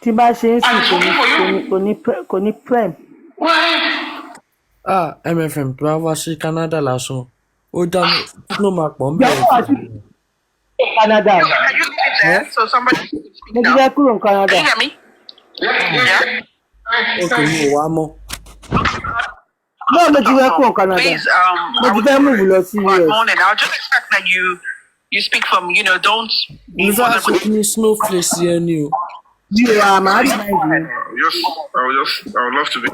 Tí bá ṣe ń sìn And it's working for you. kò ní prem. Why? MFM tó wá wá sí Canada lásán. Ó dá mi ló máa pọ̀ ń Ìyàwó àti bẹ̀rẹ̀. Canada. Can you leave it there so somebody can speak Mo ti now? fẹ́ kúrò ní Canada. Can you hear me? Yeah. Ó kì í mú wa mọ́. Náà mo ti fẹ́ kúrò ní Canada. Please, Mo ti fẹ́ move lọ sí good US. morning. I'll just expect that you speak from, don't be Nígbà tó ní snowflakes yẹn ni o. Yeah, I'm remind you. I would love to be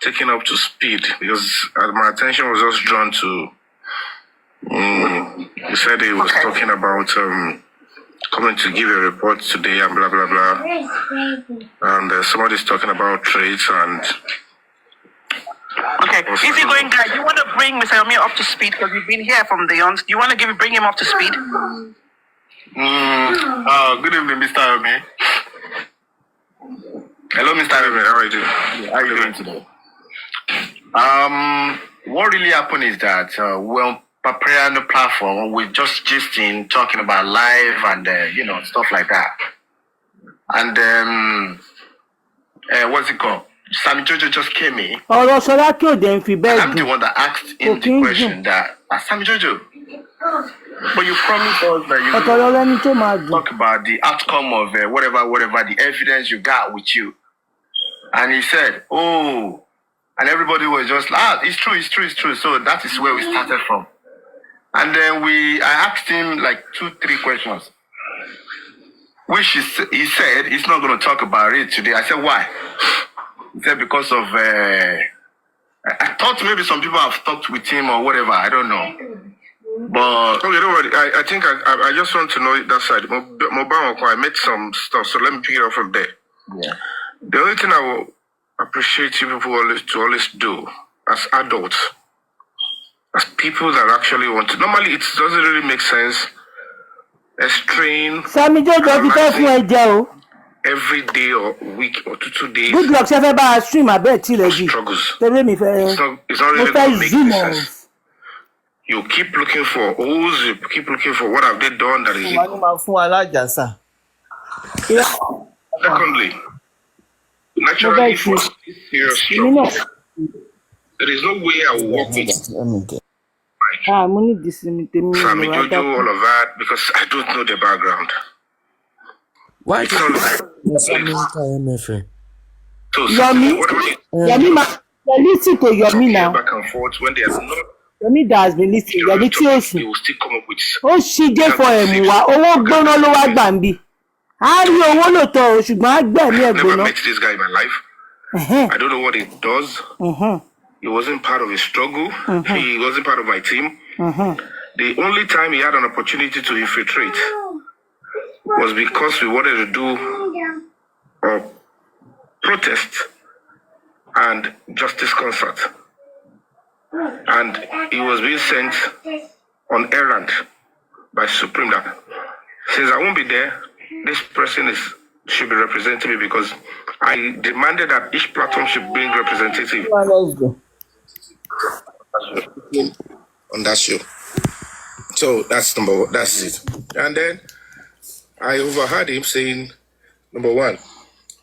taken up to speed because my attention was just drawn to. He said he was talking about coming to give a report today and blah blah blah, and somebody's talking about trades and. Okay. Is he going, guys? Do you want to bring Mr. Yomi up to speed because we've been here from the ons? Do you want to bring him up to speed? Good evening, Mr. Yomi. Hello, Mr. Yomi. How are you doing? How are you doing today? What really happened is that we're preparing the platform. We're just gisting, talking about life and stuff like that. And what's it called? SammyJojo just came in. Ọ̀rọ̀ Ṣọlákẹ́ ò dẹ̀ ń fi bẹ́ẹ̀ I'm the dùn. one that asked him the question that, SammyJojo, But you promised us that you would talk about the outcome of whatever the evidence you got with you. And he said, oh, and everybody was just like, it's true. So that is where we started from. And then I asked him like 2-3 questions, which he said he's not going to talk about it today. I said, why? He said, because of, I thought maybe some people have talked with him or whatever. I don't know. But okay, don't worry. I think I just want to know that side. I met some stuff, so let me pick it up from there. Yeah. The only thing I will appreciate you people always do as adults, as people that actually want to. Normally, it doesn't really make sense. SammyJojo, every day or week or 2 days. Good luck, stream. I bet you struggles. It's not really going to make sense. You keep looking for holes. You keep looking for what have they done that is. Secondly, naturally, for serious trouble, there is no way I will walk with SammyJojo, all of that, because I don't know the background. Why it's not MFM? So, listen to Yomi now. Back and forth when they are not. Yomi has been listening. They will still come up with. Oh, she did for him. Oh, go no lower Bambi. How do you want to? I've never met this guy in my life. I don't know what he does. He wasn't part of a struggle. He wasn't part of my team. The only time he had an opportunity to infiltrate was because we wanted to do a protest and justice concert. And he was being sent on errand by Supreme that since I won't be there, this person should be representing me because I demanded that each platform should bring representative on that show. So that's it. And then I overheard him saying, number one,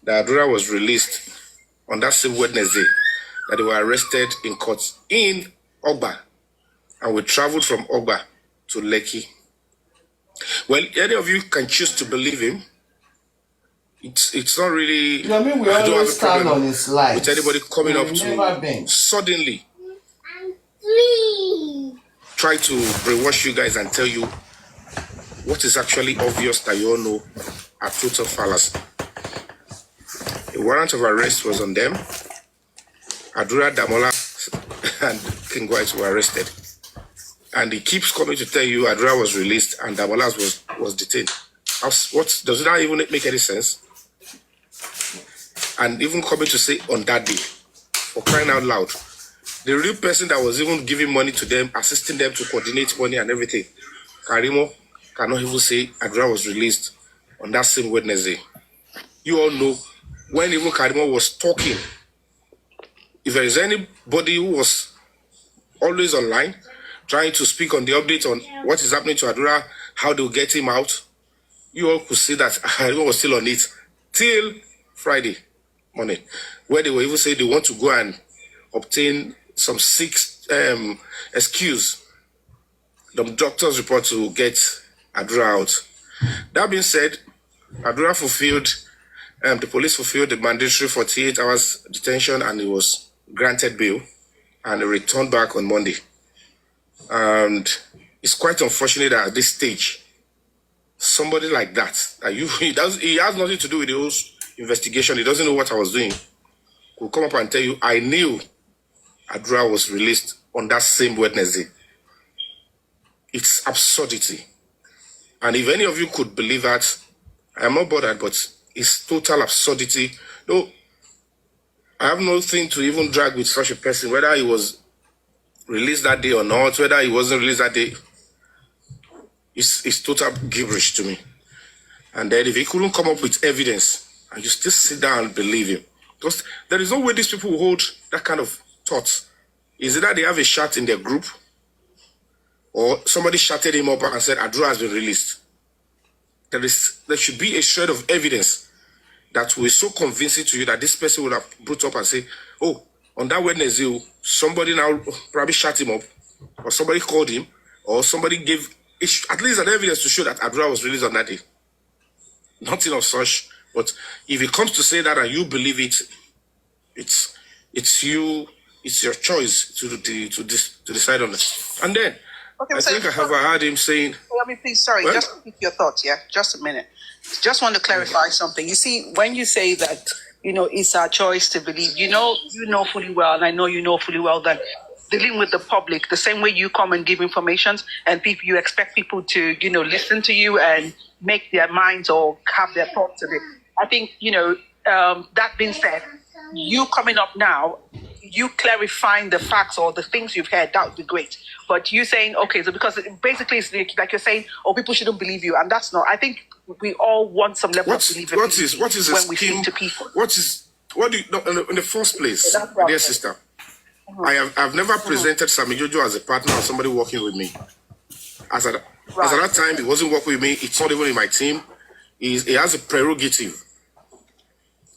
that Adura was released on that same Wednesday, that they were arrested in court in Ogba, and we traveled from Ogba to Lekki. Well, any of you can choose to believe him. It's not really. I mean, we always stand on his life. With anybody coming up to suddenly try to brainwash you guys and tell you what is actually obvious that you all know are total fallacy. A warrant of arrest was on them. Adura, Damola, and King White were arrested. And he keeps coming to tell you Adura was released and Damola was detained. What does that even make any sense? And even coming to say on that day, for crying out loud, the real person that was even giving money to them, assisting them to coordinate money and everything, Karimo, cannot even say Adura was released on that same Wednesday. You all know when even Karimo was talking, if there is anybody who was always online trying to speak on the update on what is happening to Adura, how they'll get him out, you all could see that Karimo was still on it till Friday morning, where they were even saying they want to go and obtain some excuse, the doctor's report to get Adura out. That being said, Adura fulfilled, the police fulfilled the mandatory 48 hours detention and he was granted bail and he returned back on Monday. And it's quite unfortunate that at this stage, somebody like that, he has nothing to do with the whole investigation, he doesn't know what I was doing, will come up and tell you, I knew Adura was released on that same Wednesday. It's absurdity. And if any of you could believe that, I am not bothered, but it's total absurdity. No, I have nothing to even drag with such a person, whether he was released that day or not, whether he wasn't released that day. It's total gibberish to me. And then if he couldn't come up with evidence, and you still sit down and believe him, because there is no way these people hold that kind of thoughts. Is it that they have a shot in their group, or somebody shouted him up and said Adura has been released? There should be a shred of evidence that will be so convincing to you that this person would have brought up and say, oh, on that Wednesday, somebody now probably shut him up, or somebody called him, or somebody gave at least an evidence to show that Adura was released on that day. Nothing of such. But if it comes to say that and you believe it, it's you. It's your choice to decide on it. And then I think I have heard him saying. Let me please, sorry, Well, just repeat your thoughts, yeah? Just a minute. Just want to clarify something. You see, when you say that, it's our choice to believe, you know fully well, and I know you know fully well that dealing with the public, the same way you come and give information, and you expect people to, listen to you and make their minds or have their thoughts of it. I think, that being said, you coming up now, you clarifying the facts or the things you've heard, that would be great. But you saying, okay, so because basically it's like you're saying, people shouldn't believe you, and that's not. I think we all want some level of belief what is when we scheme, speak to people. what do you know, in the first place, dear sister? I've never presented SammyJojo as a partner or somebody working with me. As at that time, he wasn't working with me. It's not even in my team. He has a prerogative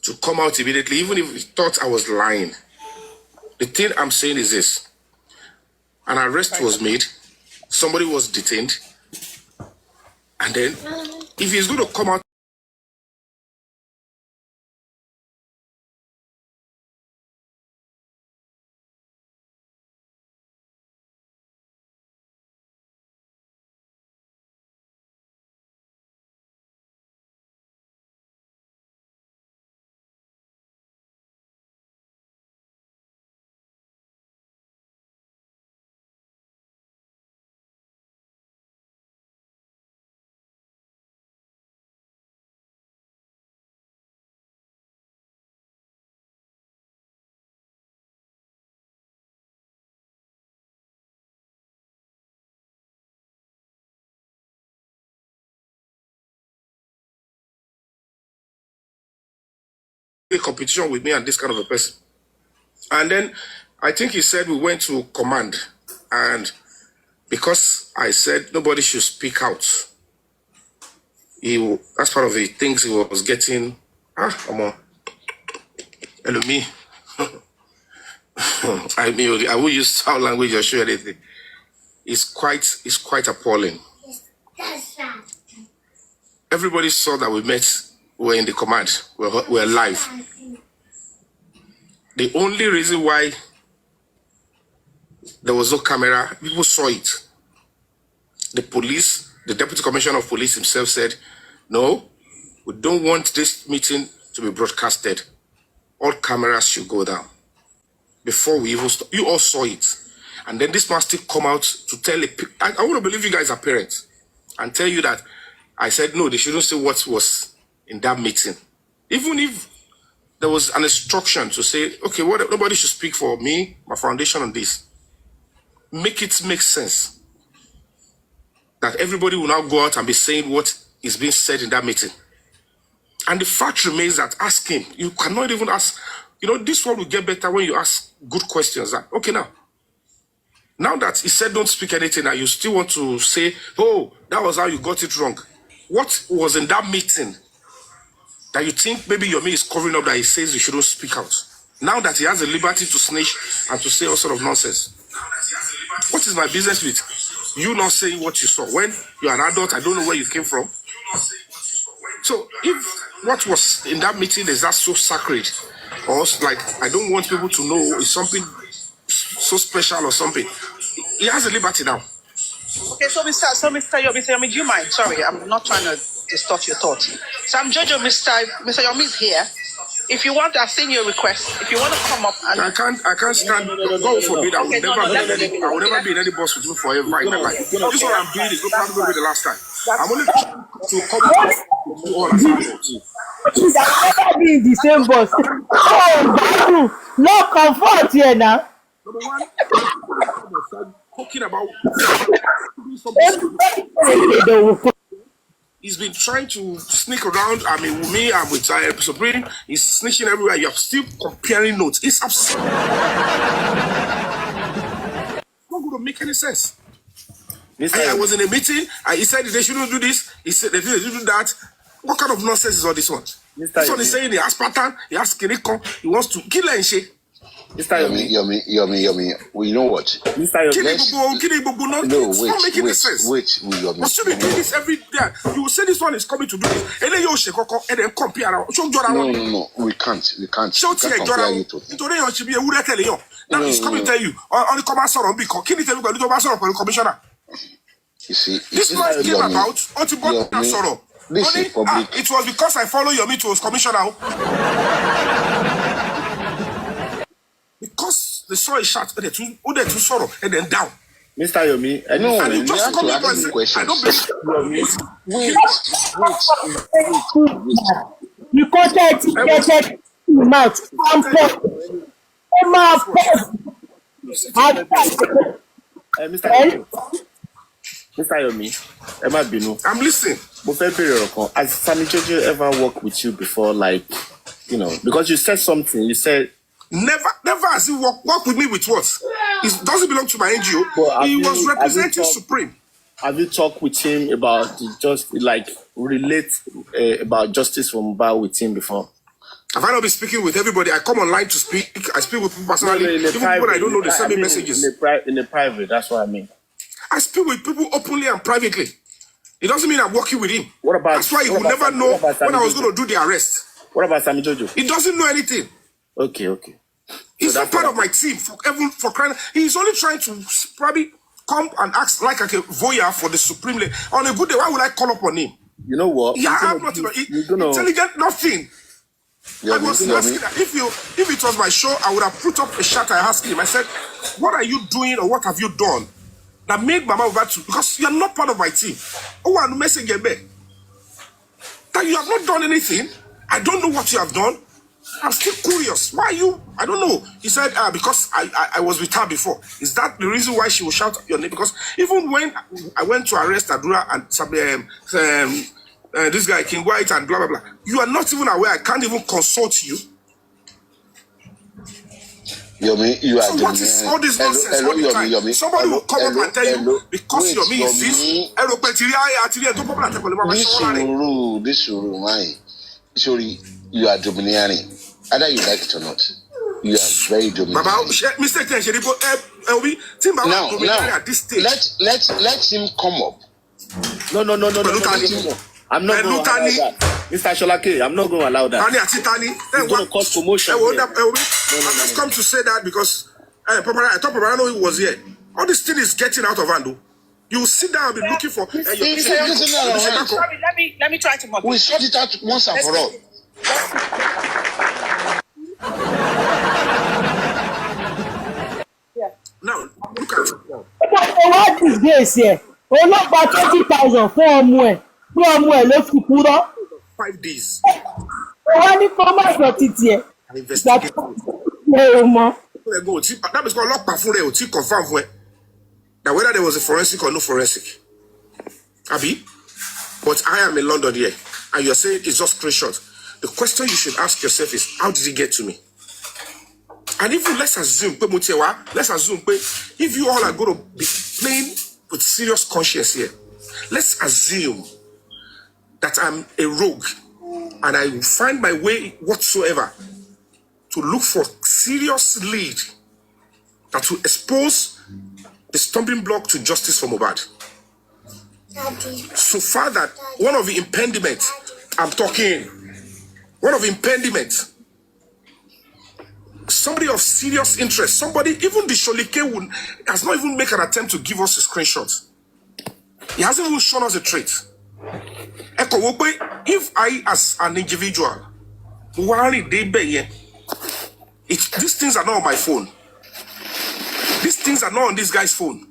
to come out immediately, even if he thought I was lying. The thing I'm saying is this. An arrest was made. Somebody was detained. And then, if he's going to come out, a competition with me and this kind of a person. And then, I think he said we went to command. And because I said nobody should speak out, that's part of the things he was getting. Hello, me. I will use foul language or show anything. It's quite appalling. Everybody saw that we were in the command, we're live. The only reason why there was no camera, people saw it. The police, the deputy commissioner of police himself said, no, we don't want this meeting to be broadcasted. All cameras should go down. Before we even start, you all saw it. And then this man still come out to tell I want to believe you guys are parents and tell you that I said, no, they shouldn't say what was in that meeting. Even if there was an instruction to say, okay, nobody should speak for me, my foundation on this. Make it make sense. That everybody will now go out and be saying what is being said in that meeting. And the fact remains that ask him. You cannot even ask. This one will get better when you ask good questions. Okay, now that he said don't speak anything, and you still want to say, oh, that was how you got it wrong. What was in that meeting that you think maybe Yomi is covering up that he says you shouldn't speak out? Now that he has the liberty to snitch and to say all sort of nonsense. What is my business with you not saying what you saw? When you're an adult, I don't know where you came from. So if what was in that meeting is that so sacred, or like I don't want people to know is something so special or something, he has a liberty now. Okay, so Mr. Yomi, do you mind? Sorry, I'm not trying to distort your thoughts. SammyJojo, Mr. Yomi is here. If you want, I've seen your request. If you want to come up and... I can't stand... God forbid, I will never be in any boss with you forever in my life. This is what I'm doing. It's not probably the last time. I'm only trying to come up with you all as adults. I'll never be in the same boss. Oh, no comfort here now. Number one, talking about... He's been trying to sneak around. I mean, with me, I'm with Supreme. He's snitching everywhere. You're still comparing notes. It's absurd. It's not going to make any sense. I was in a meeting. He said they shouldn't do this. He said they shouldn't do that. What kind of nonsense is all this one? This one is saying he has pattern. He has Kiriko. He wants to kill and shit. Mr. Yomi. Well, you know what? Mr. Yomi. No, it's not making sense. Wait, Yomi. But should be doing this every day. You will say this one is coming to do this. And then compare. No. We can't. We can't compare you to. Now he's coming to tell you on the commercial on because can you tell me about the commissioner? You see, this man came about this is public. It was because I follow Yomi to his commissioner. Because they saw a shot and they too sorrow and then down. Mr. Yomi, and you just come up and say, I don't believe Wait. You contact get mouth Mr. Yomi, Emma Binu. I'm listening. Has SammyJojo ever worked with you before, like, because you said something, you said Never has he worked with me with what? It doesn't belong to my NGO. He was representing Supreme. Have you talked with him about about justice for Mohbad with him before? Have I not been speaking with everybody? I come online to speak. I speak with people personally. Even people I don't know, they send me messages. In the private, that's what I mean. I speak with people openly and privately. It doesn't mean I'm working with him. That's why he will never know when I was going to do the arrest. What about SammyJojo? He doesn't know anything. Okay. He's not part of my team for crying. He's only trying to probably come and ask like a voyeur for the Supreme League. On a good day, why would I call up on him? You know what? Yeah, I'm not intelligent, nothing. I was asking that if it was my show, I would have put up a shot. I asked him. I said, "What are you doing, or what have you done that made Mama Mohbad to? Because you are not part of my team. Oh, I'm messing you back. That you have not done anything. I don't know what you have done. I'm still curious. Why you? I don't know." He said, because I was with her before. Is that the reason why she will shout your name? Because even when I went to arrest Adura and this guy, King White, and blah, blah, blah, you are not even aware. I can't even consult you. Yomi, you are so what is all this nonsense all the time? Yomi. Somebody will come up and tell you, because Yomi is this, sorry, you are domineering. Either you like it or not, you are very domineering. Now, at this stage. Let him come up. No. I'm not going to allow that. Mr. Sholake, I'm not going to allow that. It's going to cause commotion. I've just come to say that because I thought I know he was here. All this thing is getting out of hand. You sit down and be looking for. Sorry, let me try to motivate. We sort it out once and for all. Now, look at it. What is this here? Ọlọ́pàá 20,000 fún ọmọ ẹ̀. Fún ọmọ ẹ̀ ló fi kú rọ́. 5 days. Wọ́n ní kọ́ máa sọ títí ẹ̀. Investigate. That is called lockdown for real. To confirm that whether there was a forensic or no forensic. Abi, but I am in London here, and you're saying it's just screenshot. The question you should ask yourself is, how did it get to me? And even let's assume, if you all are going to be playing with serious conscience here, let's assume that I'm a rogue and I will find my way whatsoever to look for serious lead that will expose the stumbling block to justice for Mohbad. So far that one of the impediments, somebody of serious interest, somebody, even the Sholike has not even made an attempt to give us a screenshot. He hasn't even shown us a trait. If I, as an individual, these things are not on my phone. These things are not on this guy's phone.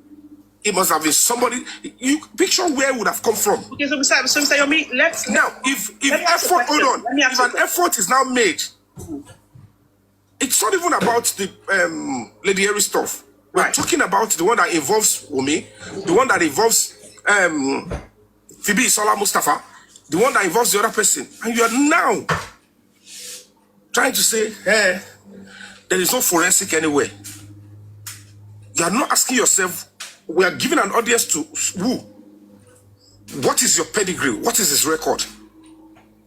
It must have been somebody. You picture where it would have come from. Okay, so Mr. Yomi, let's now. If effort, hold on. If an effort is now made, it's not even about the Lady Aries stuff. We're talking about the one that involves Wumi, the one that involves Phoebe Sola Mustafa, the one that involves the other person, and you are now trying to say, hey, there is no forensic anywhere. You are not asking yourself. We are giving an audience to who? What is your pedigree? What is his record?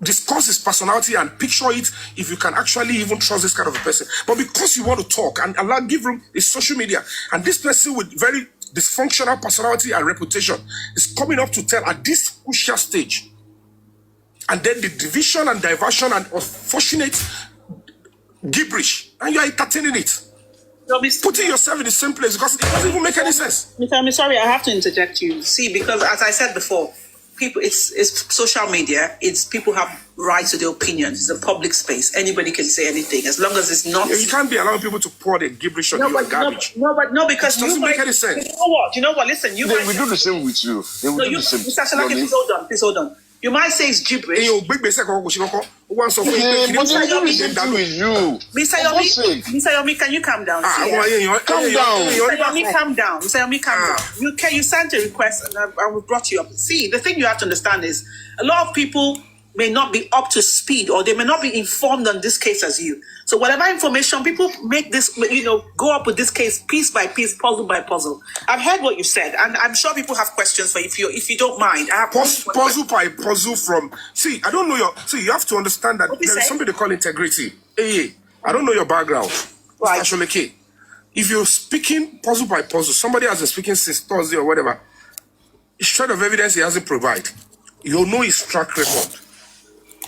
discuss his personality and picture it if you can actually even trust this kind of a person. But because you want to talk and allow give room is social media, and this person with very dysfunctional personality and reputation is coming up to tell at this crucial stage, and then the division and diversion and unfortunate gibberish, and you are entertaining it. Putting yourself in the same place because it doesn't even make any sense. I'm sorry, I have to interject you. See, because as I said before, people, it's social media. It's people have rights to their opinions. It's a public space. Anybody can say anything as long as it's not. You can't be allowing people to pour the gibberish on you and garbage. No, because it doesn't make any sense. You know what? Listen, you. They will do the same with you. They will do the same. Mr. Shalaki, please hold on. You might say it's gibberish. Mr. Yomi, can you calm down? Calm down. Mr. Yomi, calm down. You sent a request and I brought you up. See, the thing you have to understand is a lot of people may not be up to speed or they may not be informed on this case as you. So whatever information, people make this, go up with this case piece by piece, puzzle by puzzle. I've heard what you said, and I'm sure people have questions for you if you don't mind. I have puzzle by puzzle from. See, I don't know your. See, you have to understand that there is something they call integrity. Hey, I don't know your background. Right. Actually, okay. If you're speaking puzzle by puzzle, somebody has been speaking since Thursday or whatever. Shred of evidence he hasn't provided. You'll know his track record.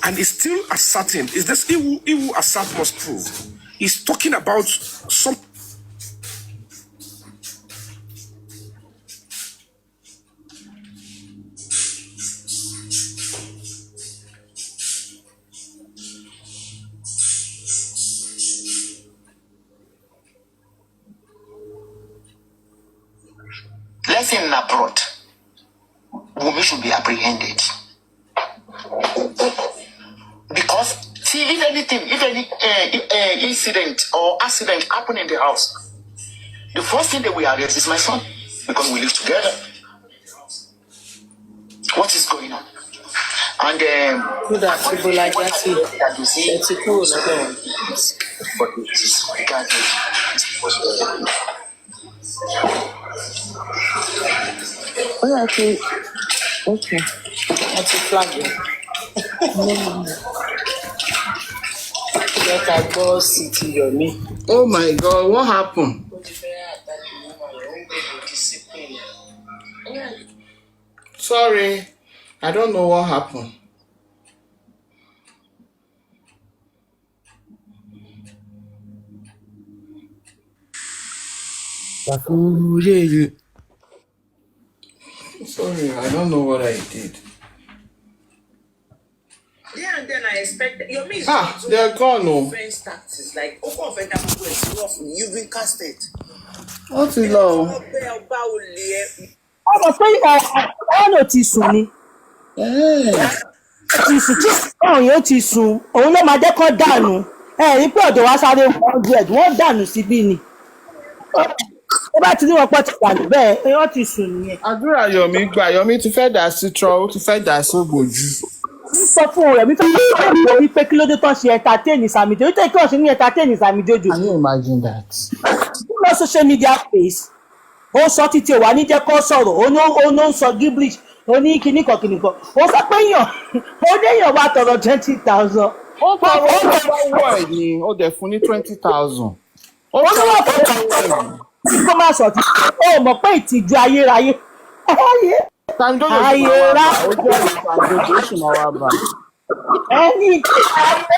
And it's still asserting. Is this he who assert must prove? He's talking about some. Let's say in abroad, women should be apprehended. Because, see, if any incident or accident happen in the house, the first thing that we arrest is my son, because we live together. What is going on? And but it is okay. That's a flag. Oh my God, what happened? Sorry, I don't know what happened. Sorry, I don't know what I did. Yeah, and then I expect your means. They're gone. No. Offense taxes, like you've been casted. What is low? ọmọ pé ọ̀nà ti sùn ni ti sùn tí ọ̀hún yóò ti sùn òun ló máa jẹ́ kó dànù rí pé ọ̀dọ̀ wa sáré 100 wọ́n dànù síbí ni ó bá ti ní wọn pọ̀ ti dànù bẹ́ẹ̀ wọ́n ti sùn nìyẹn. àdúrà Yomi gbà Yomi ti fẹ́ dà sí trọ ó ti fẹ́ dà sí ògbójú. ń sọ fún rẹ̀ mi fẹ́ mọ̀ wípé kí ló dé tán ṣe entertain SammyJojo tó kí wọ́n ṣe ní entertain SammyJojo. Can you imagine that? no social media space ó sọ títí wà ní jẹ́ kó sọ̀rọ̀ ó ní ń sọ gibberish ó ní kìnnìkan ó sọ pé èèyàn wá tọrọ 20,000. ó wọ ẹ̀ ni ó dẹ̀ fún ní 20,000. ó ní wọ́n fún kó má sọ tí ó mọ̀ pé ìtìjú ayérayé ẹni tí ayé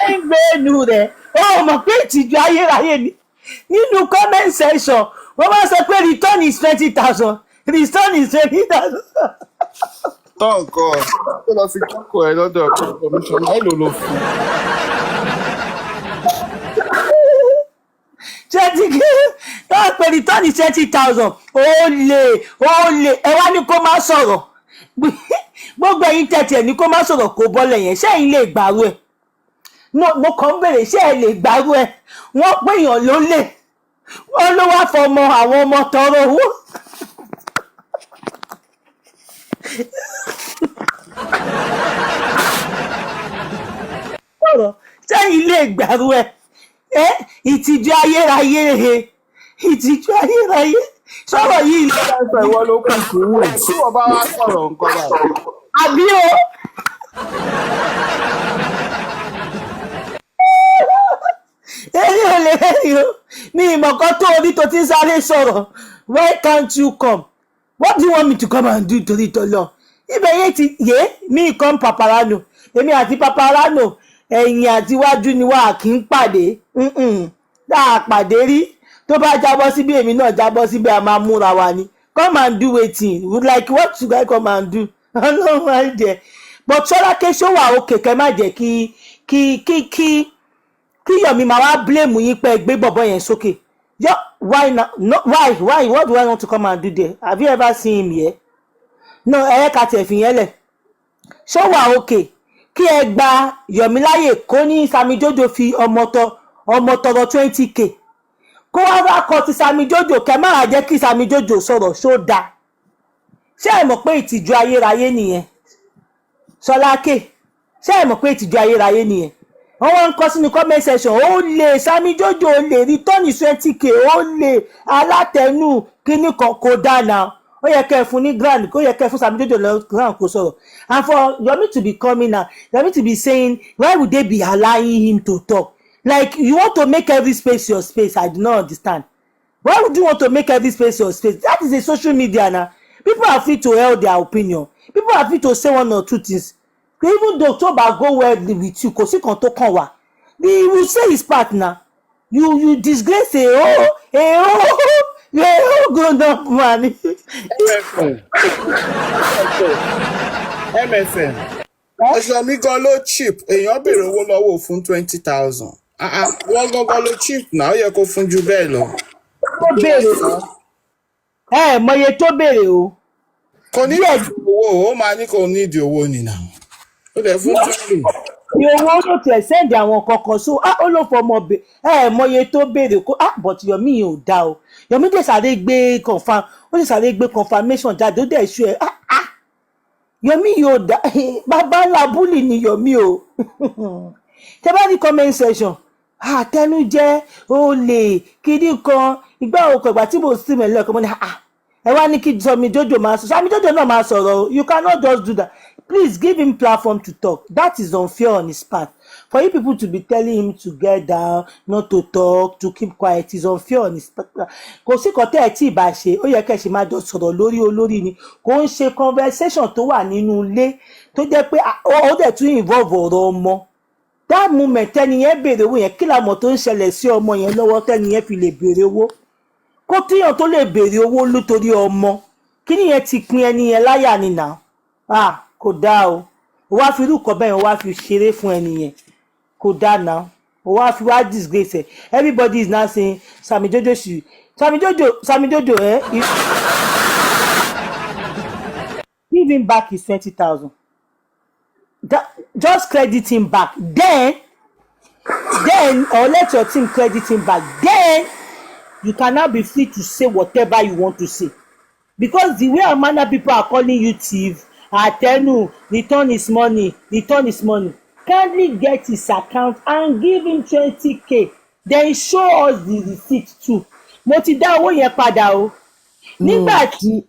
ń gbénu rẹ̀ ó mọ̀ pé ìtìjú ayérayé ni nínú comment section wọ́n máa sọ pé return is 20,000 return is 20,000. tọ́ǹkọ́ ó lọ fi kíkọ́ ẹ lọ́dọ̀ commission ẹ ló fún. tó pé return is 20,000 ó lè ẹ wá ní kó má sọ̀rọ̀ gbogbo ẹ̀yin tẹ̀tì ẹ̀ ní kó má sọ̀rọ̀ kó bọ́lẹ̀ yẹn ṣẹ́yìn lè gbàrú ẹ̀ mo kàn ń bèrè ṣé ẹ lè gbàrú ẹ̀ wọ́n péyàn ló lè wọ́n ló wá fọmọ àwọn ọmọ tọrọ owó. sẹ́yìn lè gbàrú ẹ̀ ìtìjú ayérayé ìtìjú ayérayé sọ̀rọ̀ yìí ló bá sọ ìwọ ló kù sùúrù tí wọ́n bá wá sọ̀rọ̀ nǹkan báyìí. àbí o. èyí ò lè rẹ́rìn o mi ìmọ̀ kan tó orí tó ti ń sáré sọ̀rọ̀ why can't you come what do you want me to come and do torí tọ́lọ́ ibẹ̀ yẹn ti yé mi come paparano èmi àti paparano ẹ̀yìn àti iwájú ni wà kí n pàdé dáa pàdé rí tó bá jábọ́ síbi èmi náà jábọ́ síbi a máa múra wa ni come and do wetin like what should I come and do ọlọ́run máa ń jẹ but Ṣọlákẹ́ ṣó wà òkè kẹ́ má jẹ́ kí Yomi máa wá blame yín pé gbé bọ̀bọ̀ yẹn sókè why now no why what do I want to come and do there have you ever seen him here no ẹ̀yẹ́ tẹ̀ fi yẹn lẹ̀ ṣó wà òkè kí ẹ gba Yomi láyè kó ní SammyJojo fi ọmọ tọrọ 20k kó wá kọ ti SammyJojo kẹ máa jẹ́ kí SammyJojo sọ̀rọ̀ ṣó dáa ṣé ẹ mọ̀ pé ìtìjú ayérayé nìyẹn Ṣọlákẹ́ ṣé ẹ mọ̀ pé ìtìjú ayérayé nìyẹn wọ́n wá ń kọ sínú comment section ó lè SammyJojo ó lè return 20k ó lè alátẹnu kíní kan kó dáná ó yẹ kẹ́ fún ní grand kó yẹ kẹ́ fún SammyJojo lọ grand kó sọ̀rọ̀ and for Yomi to be coming now Yomi to be saying why would they be allowing him to talk like you want to make every space your space. I do not understand why would you want to make every space your space. That is a social media now. People are free to held their opinion. People are free to say one or two things. Even though Toba go well with you, kò sí kan tó kàn wá. He will say his part now. You disgrace grown up man. MFM. Ọ̀sán mi gan ló cheap. Èèyàn béèrè owó lọ́wọ́ fún 20,000. Wọ́n gangan ló cheap náà ó yẹ kó fún ju bẹ́ẹ̀ lọ. Ó béèrè mọye tó béèrè o. Kò ní ìdí owó ó máa ní kò ní ìdí owó nìyà. Ó dẹ̀ fún 20. Ní owó ló tẹ̀ sẹ́ndì àwọn kankan so ó ló fọmọ mọye tó béèrè kó but Yomi yìí ò dá o. Yomi dẹ̀ sáré gbé confirmation jáde ó dẹ̀ ṣú ẹ̀ Yomi yìí ò dá bàbá ńlá búlì ni Yomi o. Tẹ́ bá ní comment section àtẹnujẹ olè kíní kan ìgbà òkò ìgbà tí mo sì mẹ́lẹ̀ ọkọ̀ mọ́ ni ẹ wá ní kí SammyJojo máa sọ SammyJojo náà máa sọ̀rọ̀ you cannot just do that. Please give him platform to talk. That is unfair on his part. For you people to be telling him to get down, not to talk, to keep quiet is unfair on his part. Kò sí kan tẹ́ ẹ tí ì bá ṣe ó yẹ kẹ́ ẹ ṣe máa jọ sọ̀rọ̀ lórí olórí ni kò ń ṣe conversation tó wà nínú ilé tó jẹ́ pé ó dẹ̀ tún involve ọ̀rọ̀ ọmọ. That moment tẹ́ni yẹn béèrè owó yẹn kí làmọ̀ tó ń ṣẹlẹ̀ sí ọmọ yẹn lọ́wọ́ tẹ́ni yẹn fi lè béèrè owó kó tíyàn tó lè béèrè owó nítorí ọmọ kí nìyẹn ti pin ẹni yẹn láyà nìyà kò dáa o wá fi irú kọ bẹ́ẹ̀ wá fi ṣeré fún ẹni yẹn kò dáa náà wá fi wá disgrace ẹ everybody is now saying SammyJojo give him back his 20,000. Just credit him back then or let your team credit him back then you can now be free to say whatever you want to say because the way and manner people are calling you thief atenu return his money kindly get his account and give him 20k then show us the receipt too mo ti dá owó yẹn padà o nígbà tí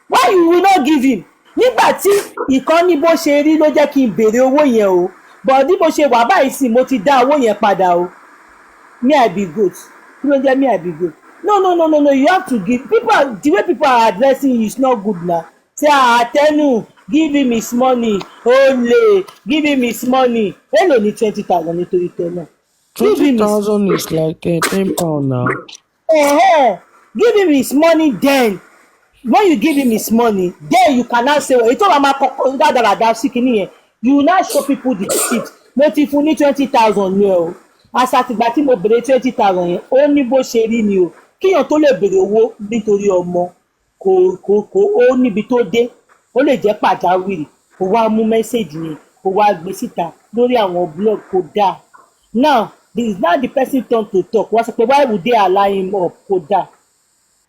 why you will not give him nígbà tí ìkànnì bó ṣe rí ló jẹ́ kí n béèrè owó yẹn o but bí mo ṣe wà báyìí sí mo ti dá owó yẹn padà o me I be good kí ló jẹ́ me I be good no you have to give people the way people are addressing you is not good na say atenu give him his money ole give him his money èló ní 20,000 nítorí tẹ́lẹ̀ 20,000 is like £10 now. Give him his money then. When you give him his money, then you cannot say, well, it's all about you now show people the receipt. Mo ti fún ní 20,000 ní o. Àsàtìgbà tí mo bèrè 20,000 yẹn, ó ní bó ṣe rí ni o. Kíyàn tó lè bèrè owó nítorí ọmọ, kò ó níbi tó dé. Ó lè jẹ́ pàjáwìrì. Kò wá mú mẹ́sẹ̀gì yẹn, kò wá gbé síta lórí àwọn blog kò dáa. Now, this is not the person turn to talk. Why would they allow him up? Kò dáa.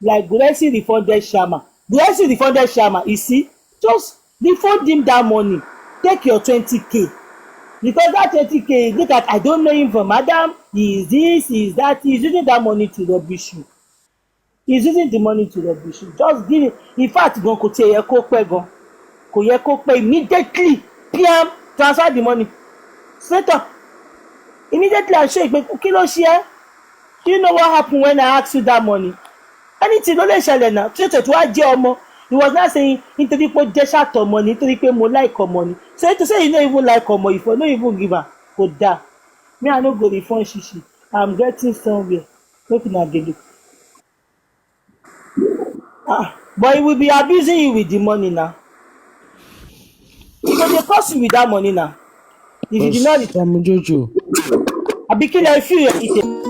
Like Guresi refunded Sharma. You see, just refund him that money. Take your 20k. Because that 20k, look at, I don't know him from Madam. He is this, he is that. He's using that money to rubbish you. He's using the money to rubbish you. Just give it. In fact, go kote ye ko pe gan. Ko ye ko pe immediately. PM, transfer the money. Straight up. Immediately I show pé kí ló ṣe ẹ́? Do you know what happened when I asked you that money? Anything ló lè ṣẹlẹ̀ náà tí ó tẹ̀ tó wá jẹ́ ọmọ. He was not saying nítorí pé ó jẹ́ ṣàtọ̀ ọmọ ni nítorí pé mo like ọmọ ni. So to say you no even like ọmọ if you no even give am kò dáa. Me I no go refund shishi. I'm getting somewhere. Make una dey look. But he will be abusing you with the money now. He go dey curse you with that money now. If you But did not, SammyJojo, abi kí lẹ fi ìtẹ̀.